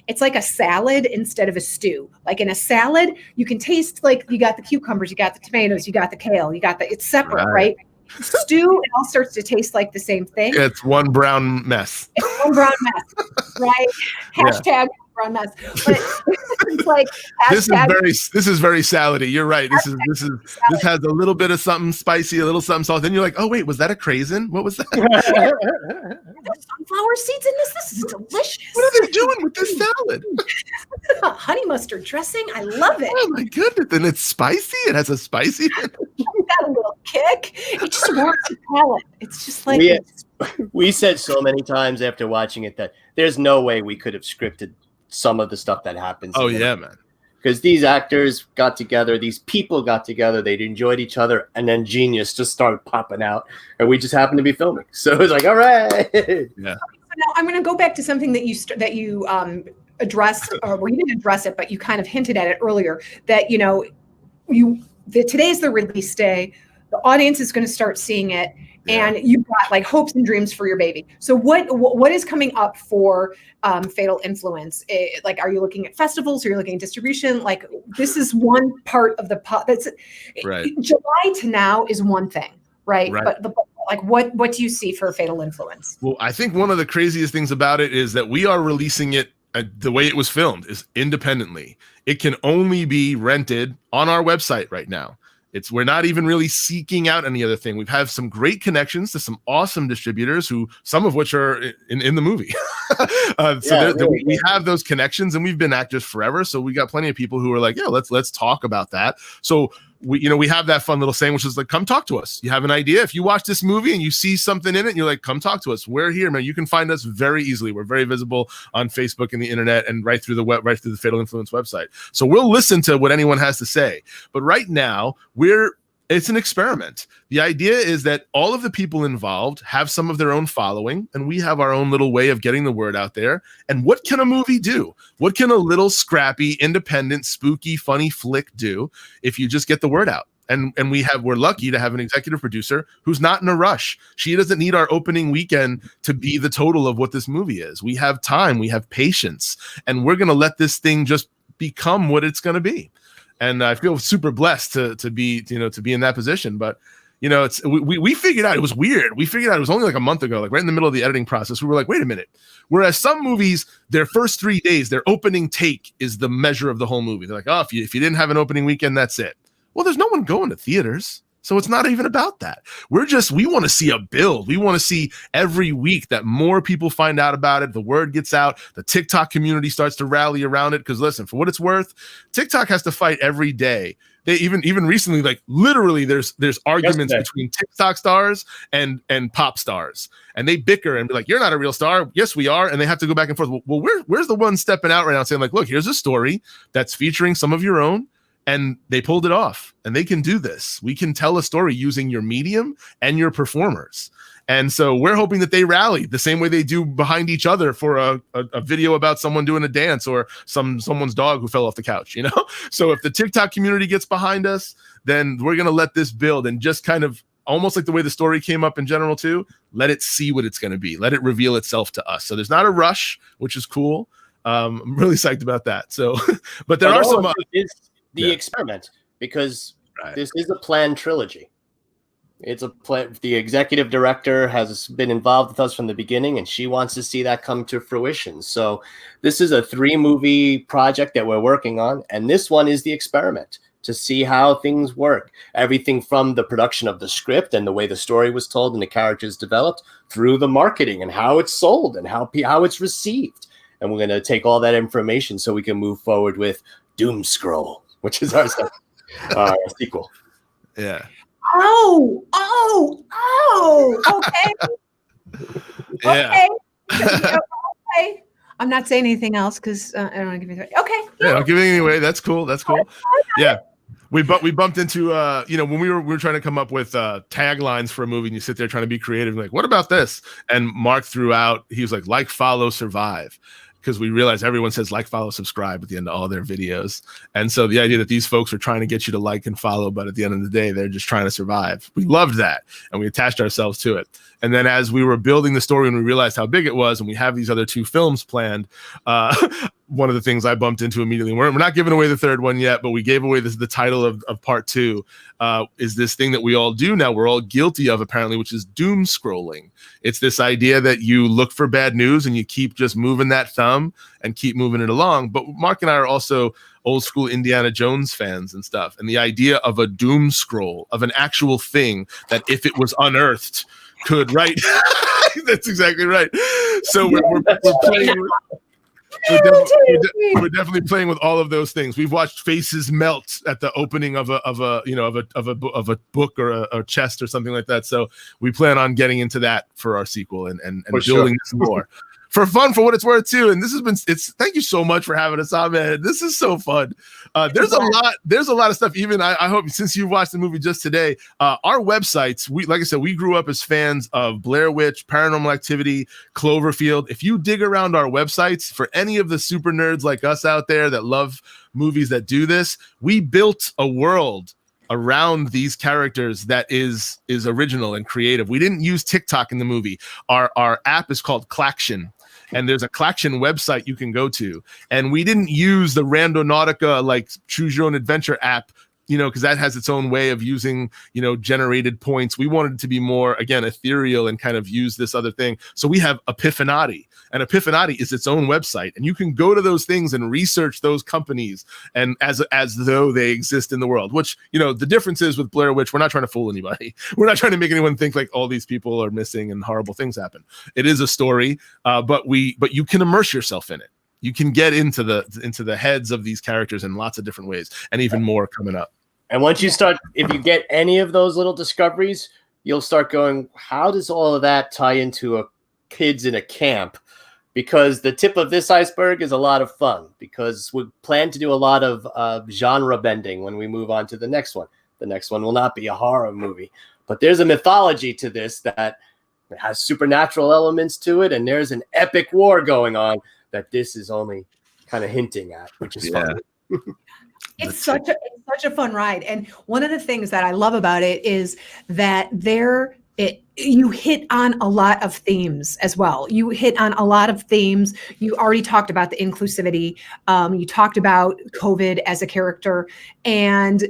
it's like a salad instead of a stew. Like in a salad, you can taste, like, you got the cucumbers, you got the tomatoes, you got the kale, it's separate, right? Stew, it all starts to taste like the same thing. It's one brown mess. It's one brown mess, right? Hashtag brown mess. But it's like this is very salady. You're right. This has a little bit of something spicy, a little something salty. Then you're like, oh wait, was that a craisin? What was that? There's sunflower seeds in this. This is delicious. What are they doing with this salad? Honey mustard dressing. I love it. Oh my goodness. And it's spicy. It has a spicy. It's got a little kick. It just warms your palate. It's just like we said so many times after watching it that there's no way we could have scripted some of the stuff that happens. Oh yeah, man. Because these actors got together, these people got together, they enjoyed each other, and then genius just started popping out, and we just happened to be filming. So it was like, all right. Yeah. Now I'm going to go back to something that you addressed, or well, you didn't address it, but you kind of hinted at it earlier. That today's the release day. The audience is going to start seeing it. Yeah. And you've got like hopes and dreams for your baby. So what is coming up for Fatal Influence? Like, are you looking at festivals? Are you looking at distribution? Like, this is one part of the that's right. July to now is one thing, right? But like, what do you see for Fatal Influence? Well, I think one of the craziest things about it is that we are releasing it the way it was filmed, is independently. It can only be rented on our website right now. We're not even really seeking out any other thing. We've had some great connections to some awesome distributors, some of which are in the movie. We have those connections, and we've been actors forever. So we got plenty of people who are like, yeah, let's talk about that. So we have that fun little saying, which is like, come talk to us. You have an idea. If you watch this movie and you see something in it and you're like, come talk to us. We're here, man. You can find us very easily. We're very visible on Facebook and the internet, and right through the Fatal Influence website. So we'll listen to what anyone has to say. But right now it's an experiment. The idea is that all of the people involved have some of their own following, and we have our own little way of getting the word out there. And what can a movie do? What can a little scrappy, independent, spooky, funny flick do if you just get the word out? And we're lucky to have an executive producer who's not in a rush. She doesn't need our opening weekend to be the total of what this movie is. We have time, we have patience, and we're going to let this thing just become what it's going to be. And I feel super blessed to be in that position. But we figured out it was weird. We figured out it was only like a month ago, like right in the middle of the editing process. We were like, wait a minute. Whereas some movies, their first 3 days, their opening take is the measure of the whole movie. They're like, oh, if you didn't have an opening weekend, that's it. Well, there's no one going to theaters. So it's not even about that. We want to see a build. We want to see every week that more people find out about it. The word gets out. The TikTok community starts to rally around it. Because listen, for what it's worth, TikTok has to fight every day. They even recently, like literally, there's arguments between TikTok stars and pop stars, and they bicker and be like, "You're not a real star." Yes, we are, and they have to go back and forth. Well, where's the one stepping out right now saying like, "Look, here's a story that's featuring some of your own." And they pulled it off, and they can do this. We can tell a story using your medium and your performers. And so we're hoping that they rally the same way they do behind each other for a video about someone doing a dance or someone's dog who fell off the couch, So if the TikTok community gets behind us, then we're going to let this build and just kind of almost like the way the story came up in general too, let it see what it's going to be. Let it reveal itself to us. So there's not a rush, which is cool. I'm really psyched about that. So, but there are some... experiment, because this is a planned trilogy. It's a plan. The executive director has been involved with us from the beginning, and she wants to see that come to fruition. So this is a 3-movie project that we're working on, and this one is the experiment to see how things work. Everything from the production of the script and the way the story was told and the characters developed, through the marketing and how it's sold and how it's received. And we're going to take all that information so we can move forward with Doom Scroll, which is our sequel. Yeah. Okay. Yeah. Okay. I'm not saying anything else because I don't want to give you. Okay. Yeah, I'll give it anyway. That's cool. Yeah. We bumped into when we were trying to come up with taglines for a movie, and you sit there trying to be creative, like, what about this? And Mark threw out, he was like, follow, survive. because we realize everyone says like, follow, subscribe at the end of all their videos. And so the idea that these folks are trying to get you to like and follow, but at the end of the day, they're just trying to survive. We loved that, and we attached ourselves to it. And then as we were building the story and we realized how big it was, and we have these other 2 films planned, one of the things I bumped into immediately, we're not giving away the 3rd one yet, but we gave away the title of part 2, is this thing that we all do now, we're all guilty of apparently, which is doom scrolling. It's this idea that you look for bad news and you keep just moving that thumb and keep moving it along. But Mark and I are also old school Indiana Jones fans and stuff. And the idea of a doom scroll, of an actual thing that if it was unearthed could, right? That's exactly right. So we're playing with, we're definitely playing with all of those things. We've watched faces melt at the opening of a book or a chest or something like that. So we plan on getting into that for our sequel and building this more. For fun, for what it's worth too. And this has been, thank you so much for having us on, man. This is so fun. There's a lot of stuff. Even I hope, since you watched the movie just today, our websites, like I said, we grew up as fans of Blair Witch, Paranormal Activity, Cloverfield. If you dig around our websites, for any of the super nerds like us out there that love movies that do this, we built a world around these characters that is original and creative. We didn't use TikTok in the movie. Our app is called Claction. And there's a Claction website you can go to. And we didn't use the Randonautica, like choose your own adventure app, because that has its own way of using, generated points. We wanted it to be more, again, ethereal and kind of use this other thing. So we have Epiphanati, and Epiphanati is its own website. And you can go to those things and research those companies and as though they exist in the world, which, the difference is with Blair Witch, we're not trying to fool anybody. We're not trying to make anyone think like all these people are missing and horrible things happen. It is a story, but you can immerse yourself in it. You can get into the heads of these characters in lots of different ways, and even more coming up. And once you start, if you get any of those little discoveries, you'll start going, how does all of that tie into a kids in a camp? Because the tip of this iceberg is a lot of fun, because we plan to do a lot of genre bending when we move on to the next one. The next one will not be a horror movie, but there's a mythology to this that has supernatural elements to it, and there's an epic war going on that this is only kind of hinting at, which is fun. It's such a fun ride. And one of the things that I love about it is that you hit on a lot of themes as well. You hit on a lot of themes. You already talked about the inclusivity. You talked about COVID as a character, and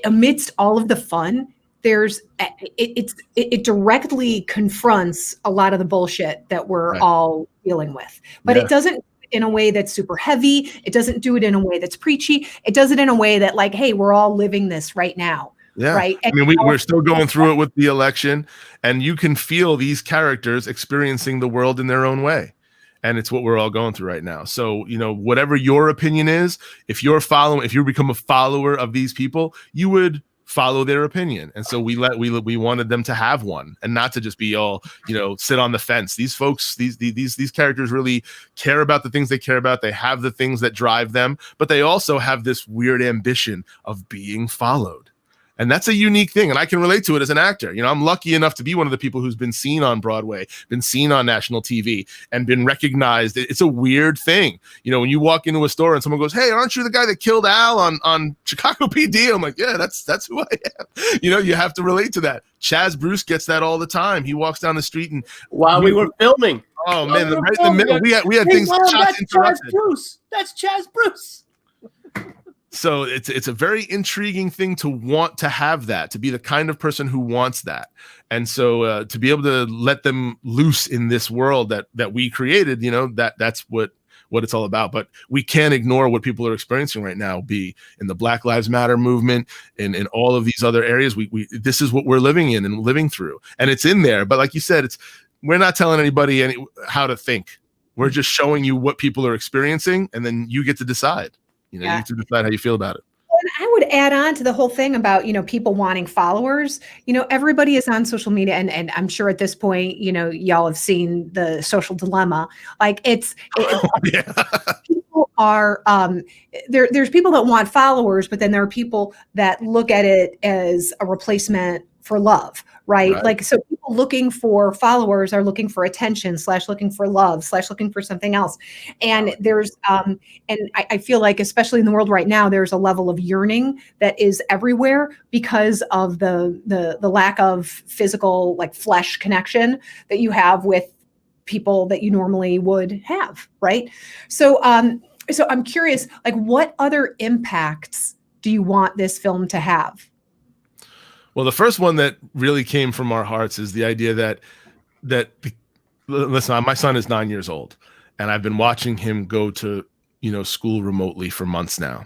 amidst all of the fun, it directly confronts a lot of the bullshit that we're all dealing with. But it doesn't in a way that's super heavy. It doesn't do it in a way that's preachy. It does it in a way that, like, hey, we're all living this right now. Yeah. Right. And we're still going through it with the election, and you can feel these characters experiencing the world in their own way. And it's what we're all going through right now. So, whatever your opinion is, if you become a follower of these people, you would follow their opinion. And so we wanted them to have one, and not to just be all, sit on the fence. These folks, these characters really care about the things they care about. They have the things that drive them, but they also have this weird ambition of being followed. And that's a unique thing. And I can relate to it as an actor. I'm lucky enough to be one of the people who's been seen on Broadway, been seen on national TV, and been recognized. It's a weird thing. When you walk into a store and someone goes, "Hey, aren't you the guy that killed Al on Chicago PD?" I'm like, "Yeah, that's who I am." You have to relate to that. Chaz Bruce gets that all the time. He walks down the street and while we were filming. Oh man, right in the middle, we had things shots interrupted. Chaz Bruce. That's Chaz Bruce. So it's a very intriguing thing to want to have that, to be the kind of person who wants that. And so to be able to let them loose in this world that we created, that's what it's all about. But we can't ignore what people are experiencing right now, be in the Black Lives Matter movement, in all of these other areas. This is what we're living in and living through. And it's in there. But like you said, we're not telling anybody how to think. We're just showing you what people are experiencing, and then you get to decide. You get to decide how you feel about it. And I would add on to the whole thing about, people wanting followers. Everybody is on social media, and I'm sure at this point, y'all have seen the social dilemma. Like people are there's people that want followers, but then there are people that look at it as a replacement for love, right? Like, so people looking for followers are looking for attention / looking for love / looking for something else. And there's and I feel like, especially in the world right now, there's a level of yearning that is everywhere because of the lack of physical, like, flesh connection that you have with people that you normally would have, right? So so I'm curious, like, what other impacts do you want this film to have? Well, the first one that really came from our hearts is the idea that listen, my son is 9 years old, and I've been watching him go to, school remotely for months now.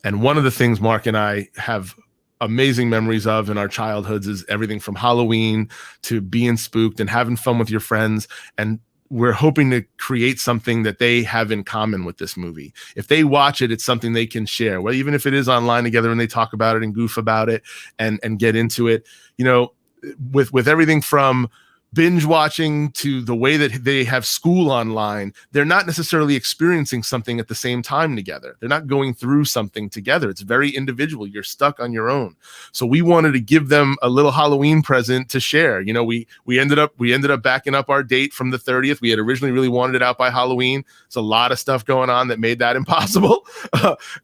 And one of the things Mark and I have amazing memories of in our childhoods is everything from Halloween to being spooked and having fun with your friends. And we're hoping to create something that they have in common with this movie. If they watch it, it's something they can share. Well, even if it is online together and they talk about it and goof about it and get into it, with everything from binge watching to the way that they have school online, they're not necessarily experiencing something at the same time together. They're not going through something together. It's very individual. You're stuck on your own. So we wanted to give them a little Halloween present to share. We ended up backing up our date from the 30th. We had originally really wanted it out by Halloween. There's a lot of stuff going on that made that impossible.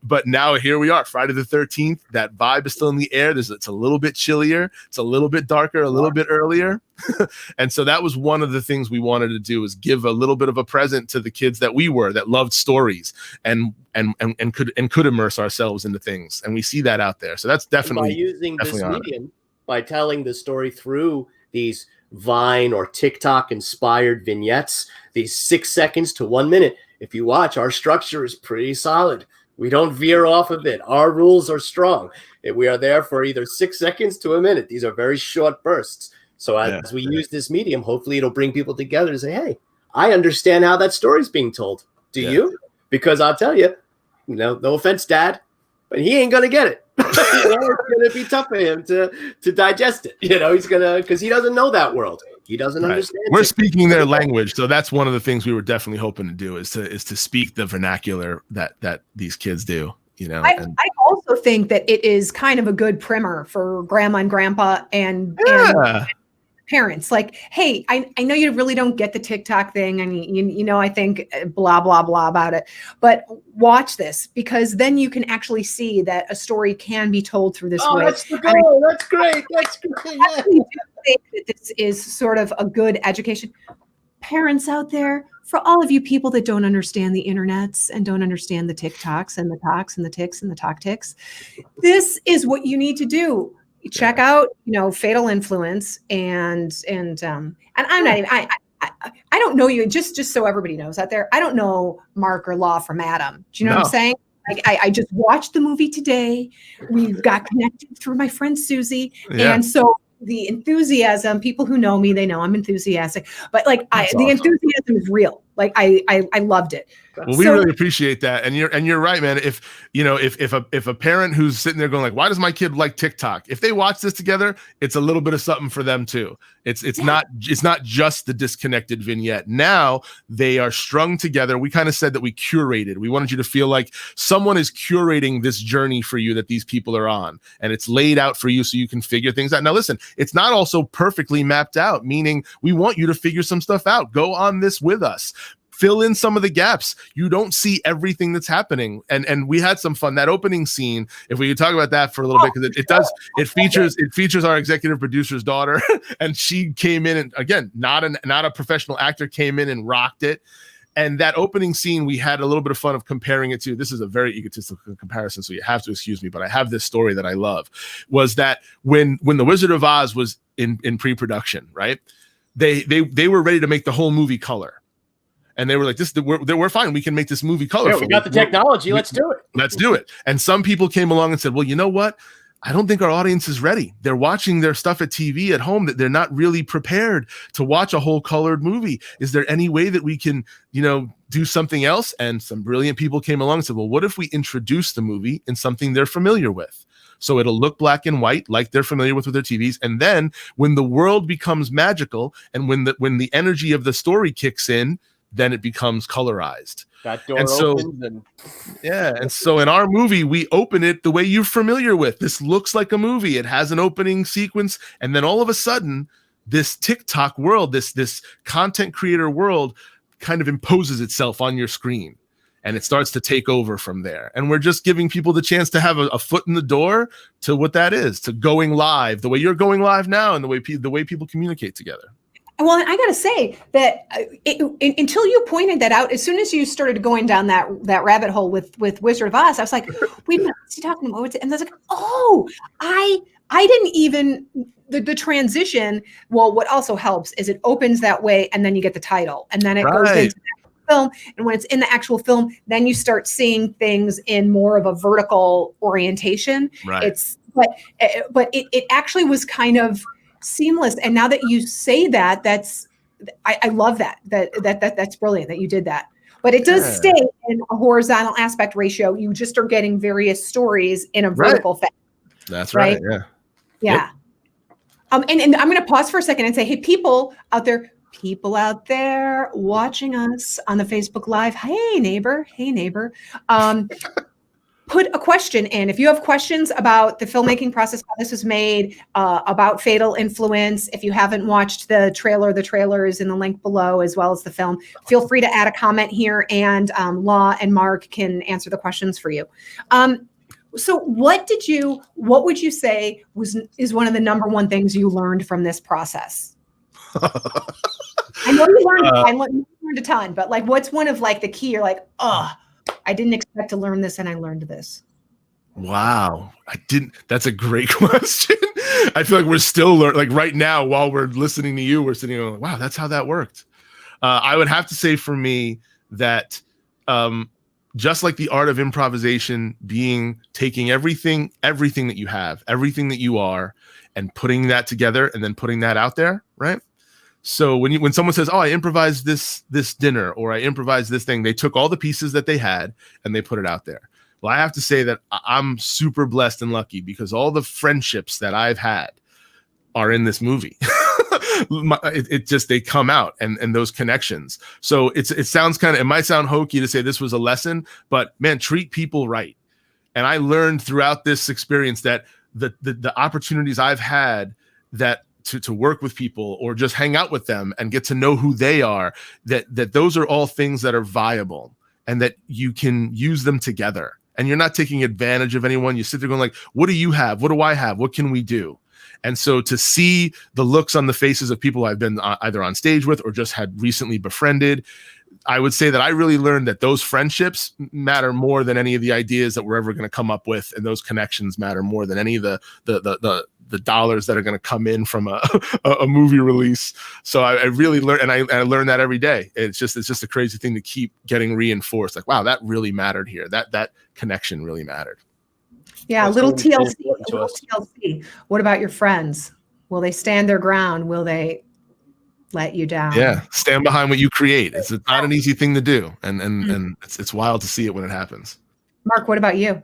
But now here we are, Friday the 13th. That vibe is still in the air. It's a little bit chillier. It's a little bit darker, a little bit earlier. And so that was one of the things we wanted to do, is give a little bit of a present to the kids that loved stories and could immerse ourselves into things. And we see that out there. So that's definitely by using this on medium, by telling the story through these Vine or TikTok inspired vignettes, these 6 seconds to 1 minute. If you watch, our structure is pretty solid. We don't veer off of it. Our rules are strong. We are there for either 6 seconds to a minute. These are very short bursts. So as we use this medium, hopefully it'll bring people together and say, hey, I understand how that story's being told. Do you? Because I'll tell you, no offense, Dad, but he ain't going to get it. It's going to be tough for him to digest it. He's going to, because he doesn't know that world. He doesn't understand. We're speaking their language. So that's one of the things we were definitely hoping to do, is to speak the vernacular that these kids do. I also think that it is kind of a good primer for grandma and grandpa and parents. Like, hey, I know you really don't get the TikTok thing, and I think blah blah blah about it, but watch this, because then you can actually see that a story can be told through this way. That's the goal. That's great. That's great. Yeah. I do think that this is sort of a good education. Parents out there, for all of you people that don't understand the internets and don't understand the TikToks and the talks and the ticks and the talk ticks, this is what you need to do. Check out, Fatal Influence, and I'm not even, I don't know you, just so everybody knows out there, I don't know Mark or Law from Adam. Do you know what I'm saying? Like, I just watched the movie today. We got connected through my friend Susie, and so the enthusiasm, people who know me, they know I'm enthusiastic, but like the enthusiasm is real. Like I loved it. Well, we really appreciate that. And you're right, man. If a parent who's sitting there going like, why does my kid like TikTok? If they watch this together, it's a little bit of something for them too. It's not just the disconnected vignette. Now they are strung together. We kind of said that we curated. We wanted you to feel like someone is curating this journey for you that these people are on, and it's laid out for you so you can figure things out. Now listen, it's not also perfectly mapped out, meaning we want you to figure some stuff out. Go on this with us. Fill in some of the gaps. You don't see everything that's happening. And we had some fun. That opening scene, if we could talk about that for a little bit, because it features our executive producer's daughter. And she came in, and again, not a professional actor, came in and rocked it. And that opening scene, we had a little bit of fun of comparing it to, this is a very egotistical comparison, so you have to excuse me, but I have this story that I love, was that when The Wizard of Oz was in pre-production, right? They were ready to make the whole movie color. And they were like, we're fine. We can make this movie colorful. Yeah, we got the technology. Let's do it. Let's do it. And some people came along and said, well, you know what? I don't think our audience is ready. They're watching their stuff at TV at home, that they're not really prepared to watch a whole colored movie. Is there any way that we can, do something else? And some brilliant people came along and said, well, what if we introduce the movie in something they're familiar with? So it'll look black and white like they're familiar with their TVs. And then when the world becomes magical and when the energy of the story kicks in, then it becomes colorized. That door And so, opens and yeah. And so in our movie, we open it the way you're familiar with. This looks like a movie. It has an opening sequence. And then all of a sudden, this TikTok world, this content creator world kind of imposes itself on your screen. And it starts to take over from there. And we're just giving people the chance to have a foot in the door to what that is, to going live, the way you're going live now, and the way people communicate together. Well, I got to say that until you pointed that out, as soon as you started going down that rabbit hole with Wizard of Oz, I was like, wait a minute, what's he talking about? And I was like, oh, I didn't even, the transition. Well, what also helps is it opens that way, and then you get the title, and then it goes into film, and when it's in the actual film, then you start seeing things in more of a vertical orientation. Right. But it actually was kind of seamless. And now that you say that, I love that's brilliant that you did that. But it does stay in a horizontal aspect ratio. You just are getting various stories in a vertical fashion. That's right. Yeah. Yeah. Yep. And I'm going to pause for a second and say, hey, people out there watching us on the Facebook Live. Hey, neighbor. Put a question in. If you have questions about the filmmaking process, how this was made, about Fatal Influence, if you haven't watched the trailer is in the link below, as well as the film. Feel free to add a comment here, and Law and Mark can answer the questions for you. So what would you say is one of the number one things you learned from this process? I know you learned a ton, but like, what's one of like the key? You're like, oh, I didn't expect to learn this, and I learned this. Wow. That's a great question. I feel like we're still learning, like right now, while we're listening to you, we're sitting there like, wow, that's how that worked. I would have to say for me that just like the art of improvisation taking everything that you have, everything that you are, and putting that together and then putting that out there, right? So when someone says, oh, I improvised this dinner, or I improvised this thing, they took all the pieces that they had and they put it out there. Well, I have to say that I'm super blessed and lucky, because all the friendships that I've had are in this movie. They come out, and those connections. So it might sound hokey to say this was a lesson, but man, treat people right. And I learned throughout this experience that the opportunities I've had to work with people or just hang out with them and get to know who they are, that those are all things that are viable, and that you can use them together. And you're not taking advantage of anyone. You sit there going like, what do you have? What do I have? What can we do? And so to see the looks on the faces of people I've been either on stage with or just had recently befriended, I would say that I really learned that those friendships matter more than any of the ideas that we're ever going to come up with, and those connections matter more than any of the dollars that are going to come in from a movie release. So I really learned, and I learn that every day. It's just a crazy thing to keep getting reinforced. Like, wow, that really mattered here. That connection really mattered. Yeah, a little TLC. What about your friends? Will they stand their ground? Will they let you down? Yeah, stand behind what you create. It's not an easy thing to do, and it's wild to see it when it happens. Mark, what about you?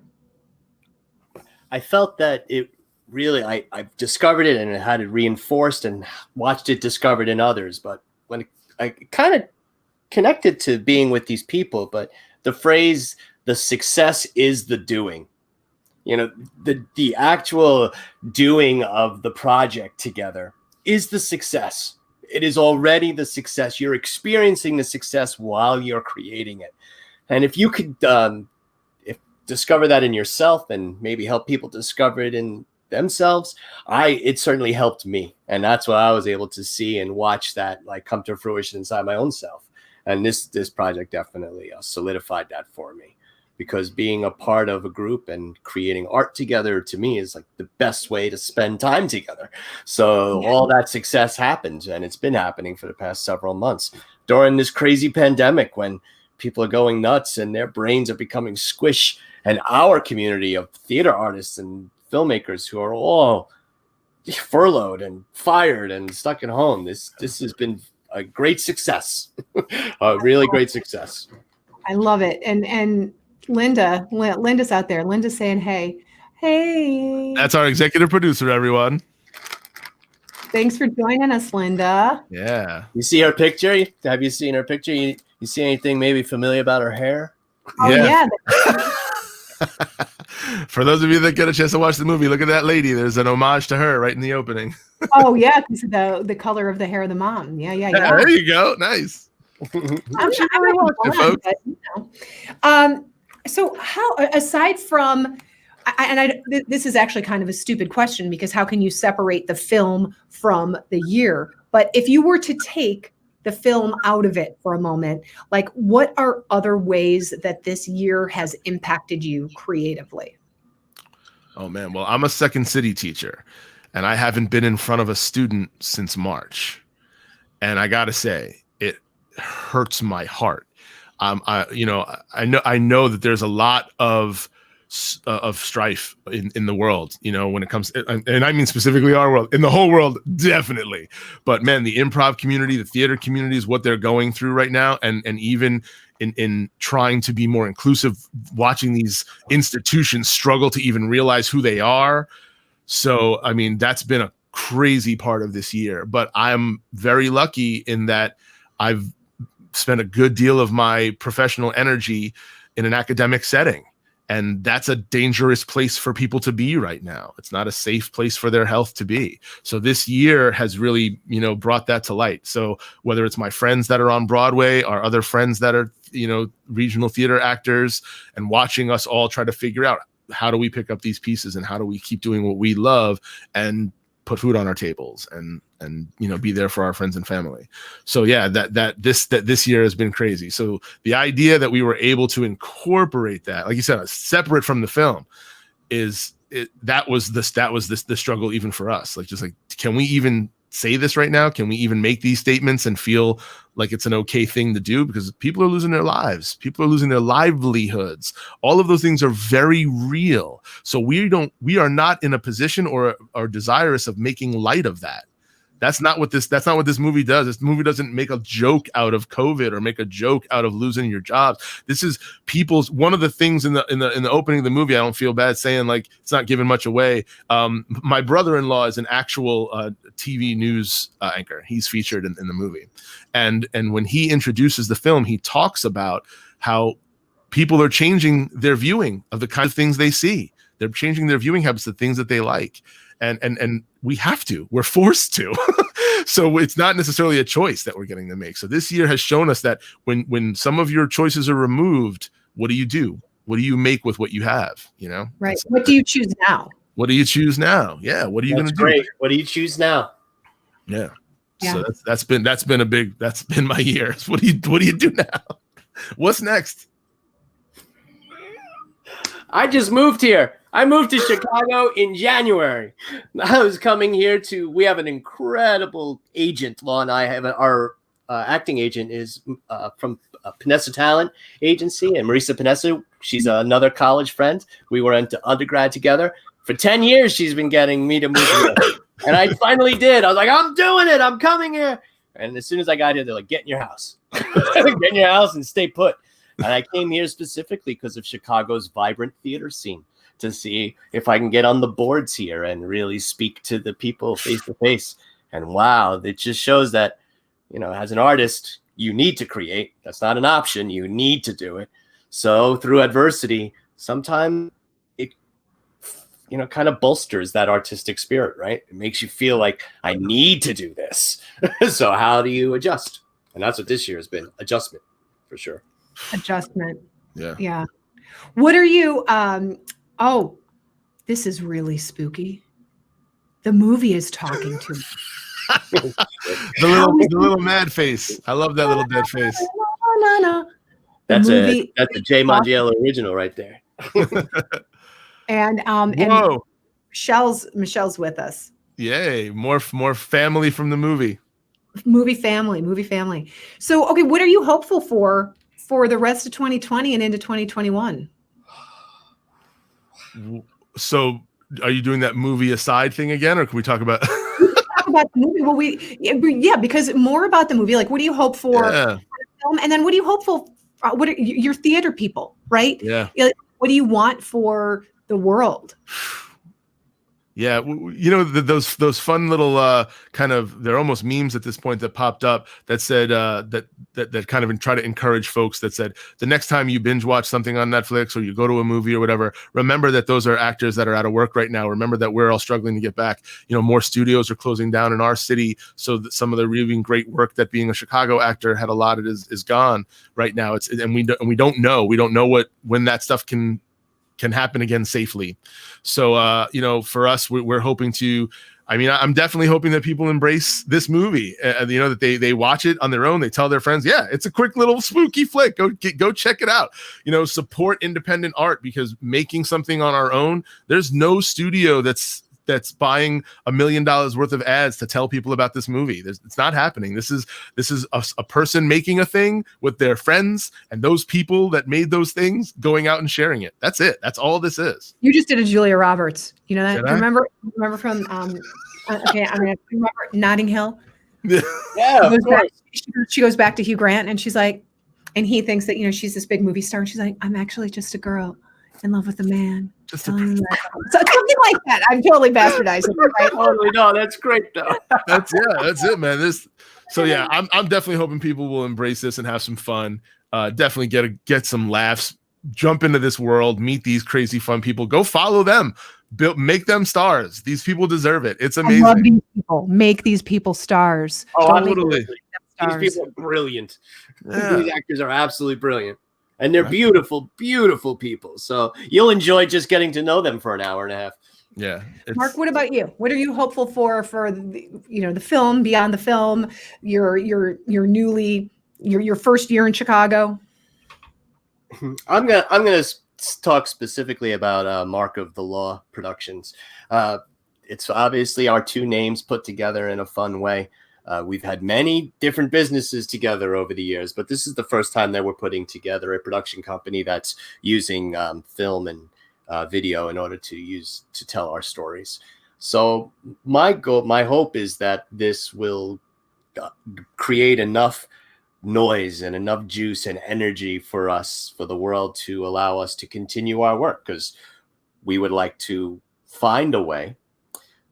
I felt that it really, I've discovered it and had it reinforced and watched it discovered in others. But when I kind of connected to being with these people, but the phrase, the success is the doing. You know, the actual doing of the project together is the success. It is already the success. You're experiencing the success while you're creating it. And if you could discover that in yourself and maybe help people discover it in themselves, it certainly helped me. And that's what I was able to see and watch that like come to fruition inside my own self. And this project definitely solidified that for me. Because being a part of a group and creating art together, to me, is like the best way to spend time together. So all that success happened, and it's been happening for the past several months during this crazy pandemic when people are going nuts and their brains are becoming squish. And our community of theater artists and filmmakers who are all furloughed and fired and stuck at home. This has been a great success, a really great success. I love it. And Linda's out there. Linda's saying, hey. That's our executive producer, everyone. Thanks for joining us, Linda. Yeah. You see her picture? Have you seen her picture? You see anything maybe familiar about her hair? Oh yeah. For those of you that get a chance to watch the movie, look at that lady. There's an homage to her right in the opening. Oh yeah, because the color of the hair of the mom. Yeah. There you go. Nice. So how, aside from, this is actually kind of a stupid question, because how can you separate the film from the year? But if you were to take the film out of it for a moment, like what are other ways that this year has impacted you creatively? Oh man, well, I'm a Second City teacher, and I haven't been in front of a student since March, and I gotta say, it hurts my heart. I know that there's a lot of strife in the world, when it comes, and I mean specifically our world, in the whole world, definitely. But man, the improv community, the theater community is what they're going through right now, and even in trying to be more inclusive, watching these institutions struggle to even realize who they are. So, I mean, that's been a crazy part of this year, but I'm very lucky in that I've spent a good deal of my professional energy in an academic setting. And that's a dangerous place for people to be right now. It's not a safe place for their health to be. So this year has really, brought that to light. So whether it's my friends that are on Broadway or other friends that are, regional theater actors, and watching us all try to figure out, how do we pick up these pieces and how do we keep doing what we love and put food on our tables and be there for our friends and family. So yeah, this year has been crazy. So the idea that we were able to incorporate that, like you said, separate from the film, that was the struggle even for us. Like, can we even say this right now? Can we even make these statements and feel like it's an okay thing to do? Because people are losing their lives. People are losing their livelihoods. All of those things are very real. So we are not in a position or desirous of making light of that. That's not what this movie does. This movie doesn't make a joke out of COVID or make a joke out of losing your jobs. This is one of the things in the opening of the movie, I don't feel bad saying, like, it's not giving much away. My brother-in-law is an actual TV news anchor. He's featured in the movie. And when he introduces the film, he talks about how people are changing their viewing of the kind of things they see. They're changing their viewing habits, the things that they like. And we have to, we're forced to. So it's not necessarily a choice that we're getting to make. So this year has shown us that when some of your choices are removed, what do you do? What do you make with what you have? Right. What do you choose now? What do you choose now? Yeah. What are you going to do? Great. What do you choose now? Yeah. So that's been my year. What do you do now? What's next? I just moved here. I moved to Chicago in January. I was coming here we have an incredible agent. Law and I have our acting agent is from Panessa Talent Agency, and Marisa Panessa, she's another college friend. We were into undergrad together. For 10 years, she's been getting me to move here. And I finally did. I was like, I'm doing it. I'm coming here. And as soon as I got here, they're like, get in your house. Get in your house and stay put. And I came here specifically because of Chicago's vibrant theater scene, to see if I can get on the boards here and really speak to the people face to face. And wow, it just shows that, as an artist, you need to create. That's not an option. You need to do it. So through adversity, sometimes it, kind of bolsters that artistic spirit, right? It makes you feel like I need to do this. So how do you adjust? And that's what this year has been, adjustment, for sure. Adjustment. Yeah. What are you, oh, this is really spooky. The movie is talking to me. the little mad face. I love that little dead face. That's a Jay Mangiello original right there. And Michelle's with us. Yay, more family from the movie. Movie family. So, okay, what are you hopeful for the rest of 2020 and into 2021? So are you doing that movie aside thing again, or can we talk about talk about the movie? Well, because more about the movie, like what do you hope for the film, and then what do you hope for what are your theater people, right? Yeah. What do you want for the world? Yeah, you know, those fun little kind of, they're almost memes at this point that popped up that said that kind of try to encourage folks that said the next time you binge watch something on Netflix or you go to a movie or whatever, remember that those are actors that are out of work right now. Remember that we're all struggling to get back. You know, more studios are closing down in our city, so that some of the really great work that being a Chicago actor had allotted is gone right now. And we don't know when that stuff can happen again safely. So, you know, for us, we're hoping to, I mean, I'm definitely hoping that people embrace this movie, you know, that they watch it on their own. They tell their friends, yeah, it's a quick little spooky flick. Go check it out. You know, support independent art, because making something on our own, there's no studio that's buying $1 million worth of ads to tell people about this movie. It's not happening. This is a person making a thing with their friends, and those people that made those things going out and sharing it. That's it. That's all this is. You just did a Julia Roberts. You know that? Did I? Remember from okay, I mean, remember Notting Hill? Yeah, of course. She goes back to Hugh Grant, and she's like, and he thinks that, you know, she's this big movie star, and she's like, I'm actually just a girl in love with a man. So something like that. I'm totally bastardizing it, right? Totally, no, that's great though. That's it, man. So yeah, I'm definitely hoping people will embrace this and have some fun. Definitely get some laughs. Jump into this world, meet these crazy fun people. Go follow them. Make them stars. These people deserve it. It's amazing. I love these people. Make these people stars. Oh, Don't absolutely. make them stars. These people are brilliant. Yeah. These actors are absolutely brilliant. And they're beautiful, beautiful people. So you'll enjoy just getting to know them for an hour and a half. Yeah. Mark, what about you? What are you hopeful for the, you know, the film, beyond the film, your first year in Chicago? I'm gonna talk specifically about Mark of the Law Productions. It's obviously our two names put together in a fun way. We've had many different businesses together over the years, but this is the first time that we're putting together a production company that's using film and video in order to tell our stories. So my hope is that this will create enough noise and enough juice and energy for the world to allow us to continue our work, because we would like to find a way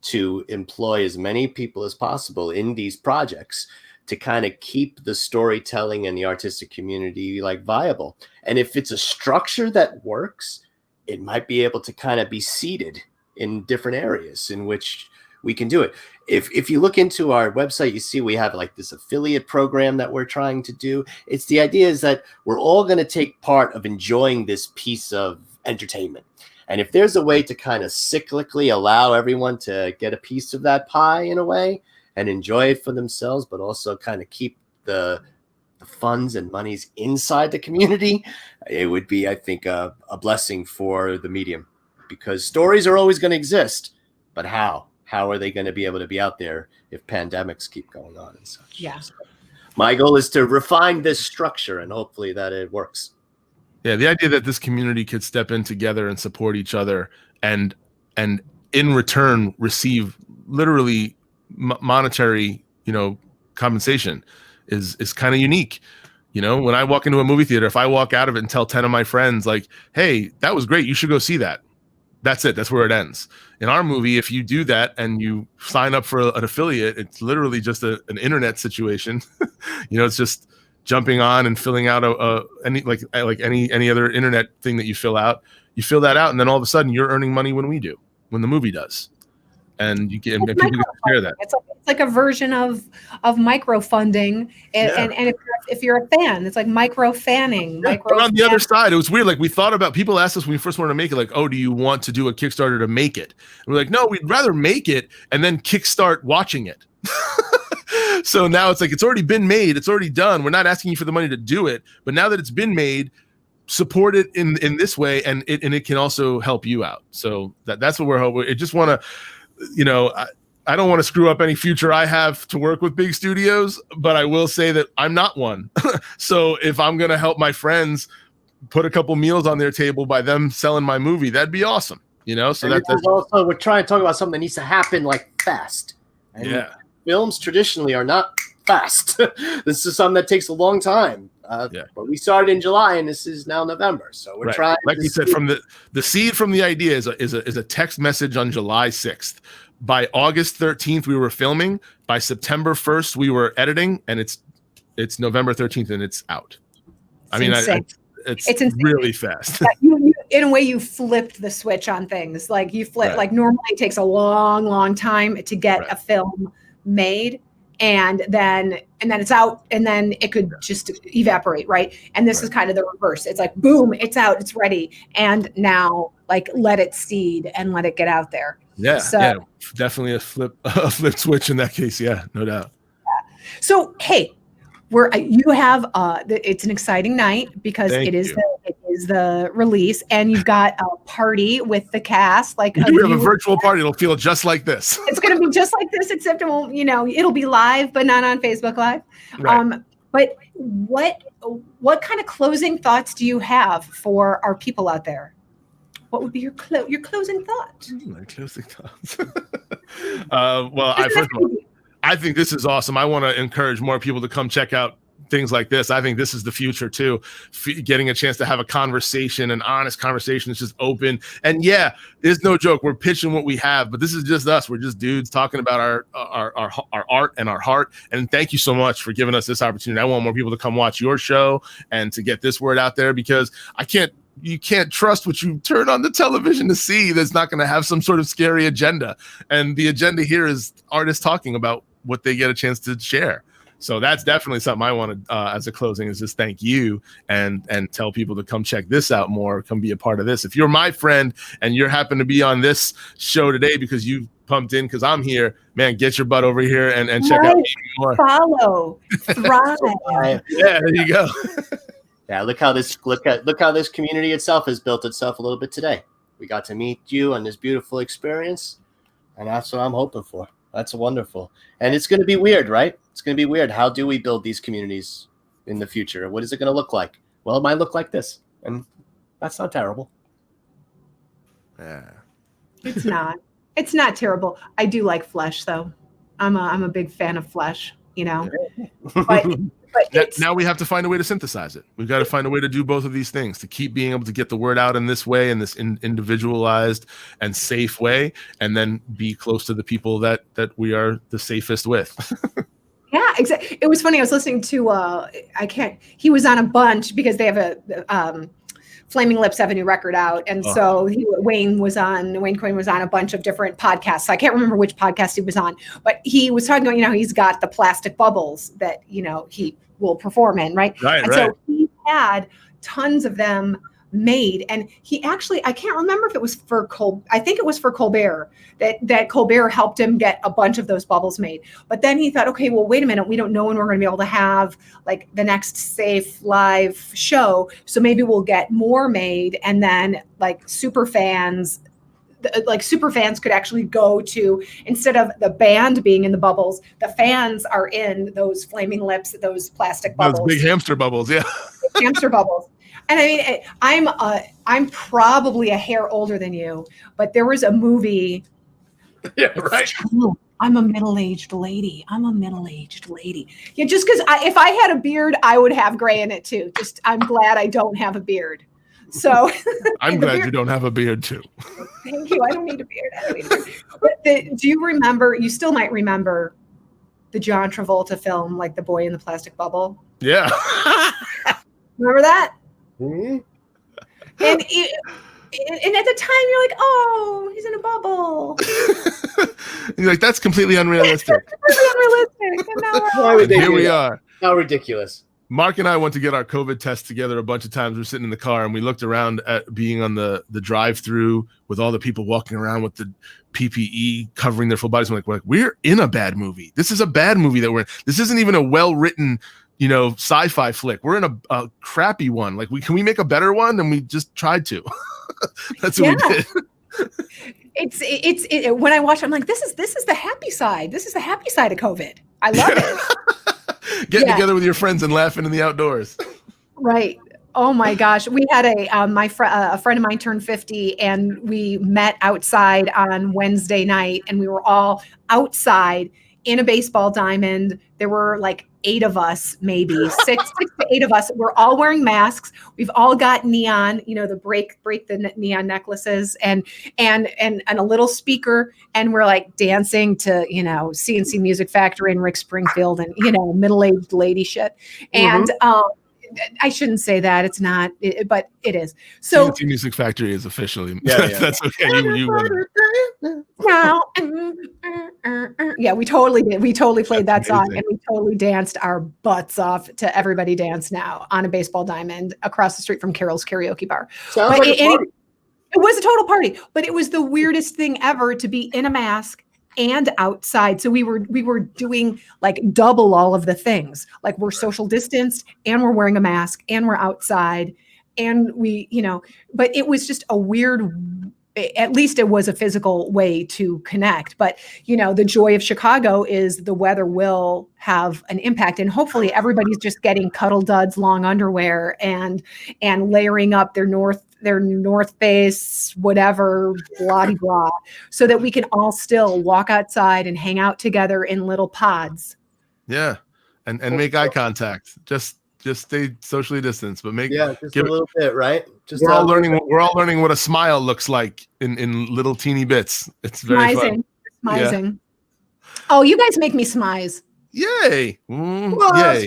to employ as many people as possible in these projects to kind of keep the storytelling and the artistic community viable. And if it's a structure that works, it might be able to kind of be seeded in different areas in which we can do it. If you look into our website, you see we have this affiliate program that we're trying to do. It's the idea is that we're all going to take part of enjoying this piece of entertainment. And if there's a way to kind of cyclically allow everyone to get a piece of that pie in a way and enjoy it for themselves, but also kind of keep the funds and monies inside the community, it would be, I think, a blessing for the medium, because stories are always going to exist. But how are they going to be able to be out there if pandemics keep going on and such? Yeah. So my goal is to refine this structure, and hopefully that it works. Yeah, the idea that this community could step in together and support each other, and in return receive literally monetary, compensation is kind of unique. When I walk into a movie theater, if I walk out of it and tell 10 of my friends hey, that was great, you should go see that. That's it. That's where it ends. In our movie, if you do that and you sign up for an affiliate, it's literally just an internet situation. It's just jumping on and filling out any other internet thing that you fill out. You fill that out, and then all of a sudden you're earning money when the movie does, and you get and people get to share that. It's like a version of micro funding, and if you're a fan, it's like micro fanning. Yeah, but on the other side, it was weird. We thought about, people asked us when we first wanted to make it, oh, do you want to do a Kickstarter to make it? And we're like, no, we'd rather make it and then kickstart watching it. So now it's it's already been made, it's already done. We're not asking you for the money to do it, but now that it's been made, support it in this way, and it can also help you out. So that's what we're hoping. I just want to, I don't want to screw up any future I have to work with big studios, but I will say that I'm not one. So if I'm going to help my friends put a couple meals on their table by them selling my movie, that'd be awesome. So that's also, we're trying to talk about something that needs to happen fast. And yeah. Films traditionally are not fast. This is something that takes a long time. But we started in July, and this is now November. So we're trying. Like you said, from the seed from the idea is a text message on July 6th. By August 13th, we were filming. By September 1st, we were editing, and it's November 13th, and it's out. It's really fast. You, in a way, you flipped the switch on things. Like you flip. Like normally, it takes a long, long time to get a film made, and then it's out, and then it could just evaporate, right? And this is kind of the reverse. It's like boom, it's out, it's ready, and now like let it seed and let it get out there. Yeah, so, definitely a flip switch in that case. Yeah, no doubt. So hey, it's an exciting night because it is the release, and you've got a party with the cast. Like we have a virtual party. It'll feel just like this. It's going to be just like this, except it won't. It'll be live, but not on Facebook Live. Right. But what kind of closing thoughts do you have for our people out there? What would be your closing thought? My closing thoughts. I think this is awesome. I want to encourage more people to come check out things like this. I think this is the future too. Getting a chance to have a conversation, an honest conversation that's just open. And yeah, there's no joke. We're pitching what we have, but this is just us. We're just dudes talking about our art and our heart. And thank you so much for giving us this opportunity. I want more people to come watch your show and to get this word out there, because you can't trust what you turn on the television to see that's not going to have some sort of scary agenda. And the agenda here is artists talking about what they get a chance to share. So that's definitely something I want to, as a closing, is just thank you and tell people to come check this out more, come be a part of this. If you're my friend and you happen to be on this show today because you pumped in because I'm here, man, get your butt over here and check out me more. Follow, thrive. Yeah, there you go. Yeah, look how this community itself has built itself a little bit today. We got to meet you on this beautiful experience, and that's what I'm hoping for. That's wonderful. And it's going to be weird, right? It's going to be weird. How do we build these communities in the future? What is it going to look like? Well, it might look like this, and that's not terrible. Yeah. It's not. It's not terrible. I do like flesh, though. I'm a big fan of flesh, But now we have to find a way to synthesize it. We've got to find a way to do both of these things, to keep being able to get the word out in this way, in this individualized and safe way, and then be close to the people that we are the safest with. Yeah, exactly. It was funny. I was listening to he was on a bunch because they have a Flaming Lips have a new record out, and so Wayne Coyne was on a bunch of different podcasts. So I can't remember which podcast he was on, but he was talking about, he's got the plastic bubbles that, he will perform in, right? So he had tons of them made, and he actually, I can't remember if it was for I think it was for Colbert, that Colbert helped him get a bunch of those bubbles made. But then he thought, okay, well, wait a minute, we don't know when we're going to be able to have like the next safe live show, so maybe we'll get more made, and then like super fans could actually go to, instead of the band being in the bubbles, the fans are in those Flaming Lips, those plastic bubbles, those big hamster bubbles. Yeah. Hamster bubbles. And I mean, I'm probably a hair older than you, but there was a movie. Yeah, right. True. I'm a middle-aged lady. Yeah, just because if I had a beard, I would have gray in it too. Just I'm glad I don't have a beard. So I'm glad you don't have a beard too. Thank you. I don't need a beard. But do you remember? You still might remember the John Travolta film, like The Boy in the Plastic Bubble. Yeah. Remember that? Mm-hmm. And at the time, you're like, oh, he's in a bubble. You're like, that's completely unrealistic. And here we are. How ridiculous. Mark and I went to get our COVID test together a bunch of times. We're sitting in the car and we looked around at being on the drive-through with all the people walking around with the PPE covering their full bodies. We're like, we're in a bad movie. This is a bad movie that we're in. This isn't even a well-written, sci-fi flick. We're in a crappy one. Like, can we make a better one? And we just tried to. That's what we did. It's when I watch, I'm like, this is the happy side. This is the happy side of COVID. I love it. Getting together with your friends and laughing in the outdoors. Right. Oh my gosh. We had a friend of mine turned 50, and we met outside on Wednesday night, and we were all outside in a baseball diamond. There were like 8 of us, maybe 6 to 8 of us. We're all wearing masks. We've all got neon, the break the neon necklaces and a little speaker. And we're like dancing to, CNC Music Factory and Rick Springfield and, middle-aged lady shit. And, I shouldn't say that. It's not, but it is. So CNC Music Factory is officially. Yeah. That's okay. You yeah, we totally did. We totally played that song and we totally danced our butts off to Everybody Dance Now on a baseball diamond across the street from Carol's Karaoke Bar. Sounds like a party. It was a total party, but it was the weirdest thing ever to be in a mask and outside. So we were doing like double all of the things. Like we're social distanced and we're wearing a mask and we're outside and we, but it was just a weird, at least it was a physical way to connect. But, the joy of Chicago is the weather will have an impact and hopefully everybody's just getting cuddle duds, long underwear and layering up their North Face, whatever, blah, blah, so that we can all still walk outside and hang out together in little pods. Yeah. And make eye contact. Just stay socially distanced, but just a little bit, right? We're all learning what a smile looks like in little teeny bits. It's very fun. Smizing. Yeah. Oh, you guys make me smize. Yay! Yay!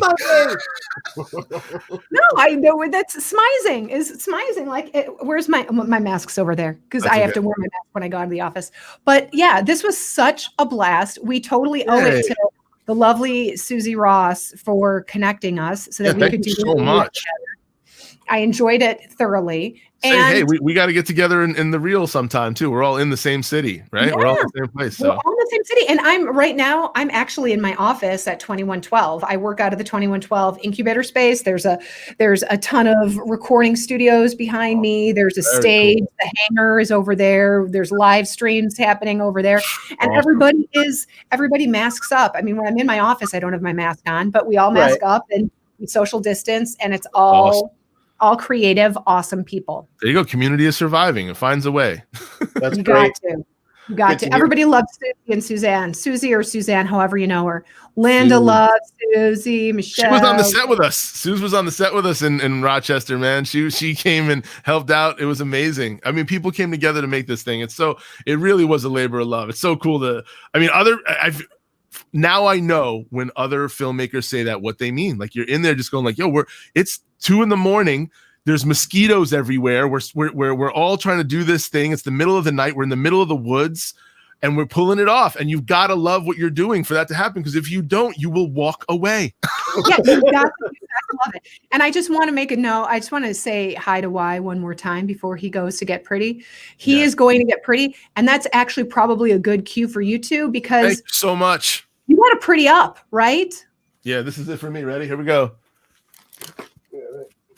No, I know that's smizing. Is smizing like? Where's my mask's over there? Because I have to wear my mask when I go out of the office. But yeah, this was such a blast. We totally owe it to the lovely Susie Ross for connecting us so that we could do so much. Together. I enjoyed it thoroughly. Hey, we got to get together in the real sometime too. We're all in the same city, right? Yeah. We're all in the same place. So. We're all in the same city. And I'm actually in my office at 2112. I work out of the 2112 incubator space. There's a ton of recording studios behind me. There's a stage. Cool. The hangar is over there. There's live streams happening over there. And everybody masks up. I mean, when I'm in my office, I don't have my mask on, but we all mask up and we social distance and it's all creative, awesome people. There you go. Community is surviving. It finds a way. That's you great. You got to. Everybody loves Susie and Suzanne. Susie or Suzanne, however you know her. Linda loves Susie. Michelle. She was on the set with us. Suze was on the set with us in Rochester, man. She came and helped out. It was amazing. I mean, people came together to make this thing. It really was a labor of love. It's so cool now I know when other filmmakers say that, what they mean. Like you're in there just going like, yo, it's 2 a.m. There's mosquitoes everywhere. We're all trying to do this thing. It's the middle of the night. We're in the middle of the woods and we're pulling it off. And you've got to love what you're doing for that to happen. Because if you don't, you will walk away. Yeah, you got to love it. And I just want to make a note. I just want to say hi to Y one more time before he goes to get pretty. He is going to get pretty. And that's actually probably a good cue for you two because thank you so much. You got to pretty up, right? Yeah, this is it for me. Ready? Here we go.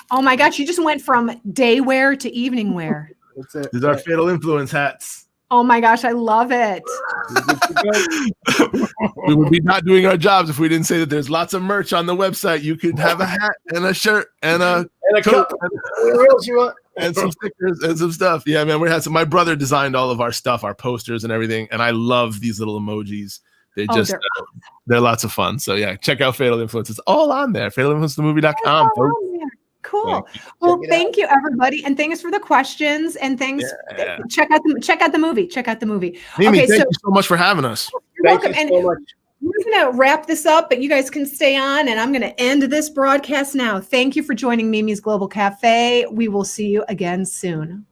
Oh my gosh, you just went from day wear to evening wear. That's it. These are Fatal Influence hats. Oh my gosh, I love it. We would be not doing our jobs if we didn't say that there's lots of merch on the website. You could have a hat and a shirt and a coat and some stickers and some stuff. Yeah, man, my brother designed all of our stuff, our posters and everything. And I love these little emojis. They're lots of fun. So yeah, check out Fatal Influence. It's all on there. FatalInfluenceTheMovie.com. Cool. Well, thank you, everybody, and thanks for the questions. And thanks. Yeah. Check out the movie. Mimi, thank you so much for having us. You're welcome. And we're gonna wrap this up, but you guys can stay on, and I'm gonna end this broadcast now. Thank you for joining Mimi's Global Cafe. We will see you again soon.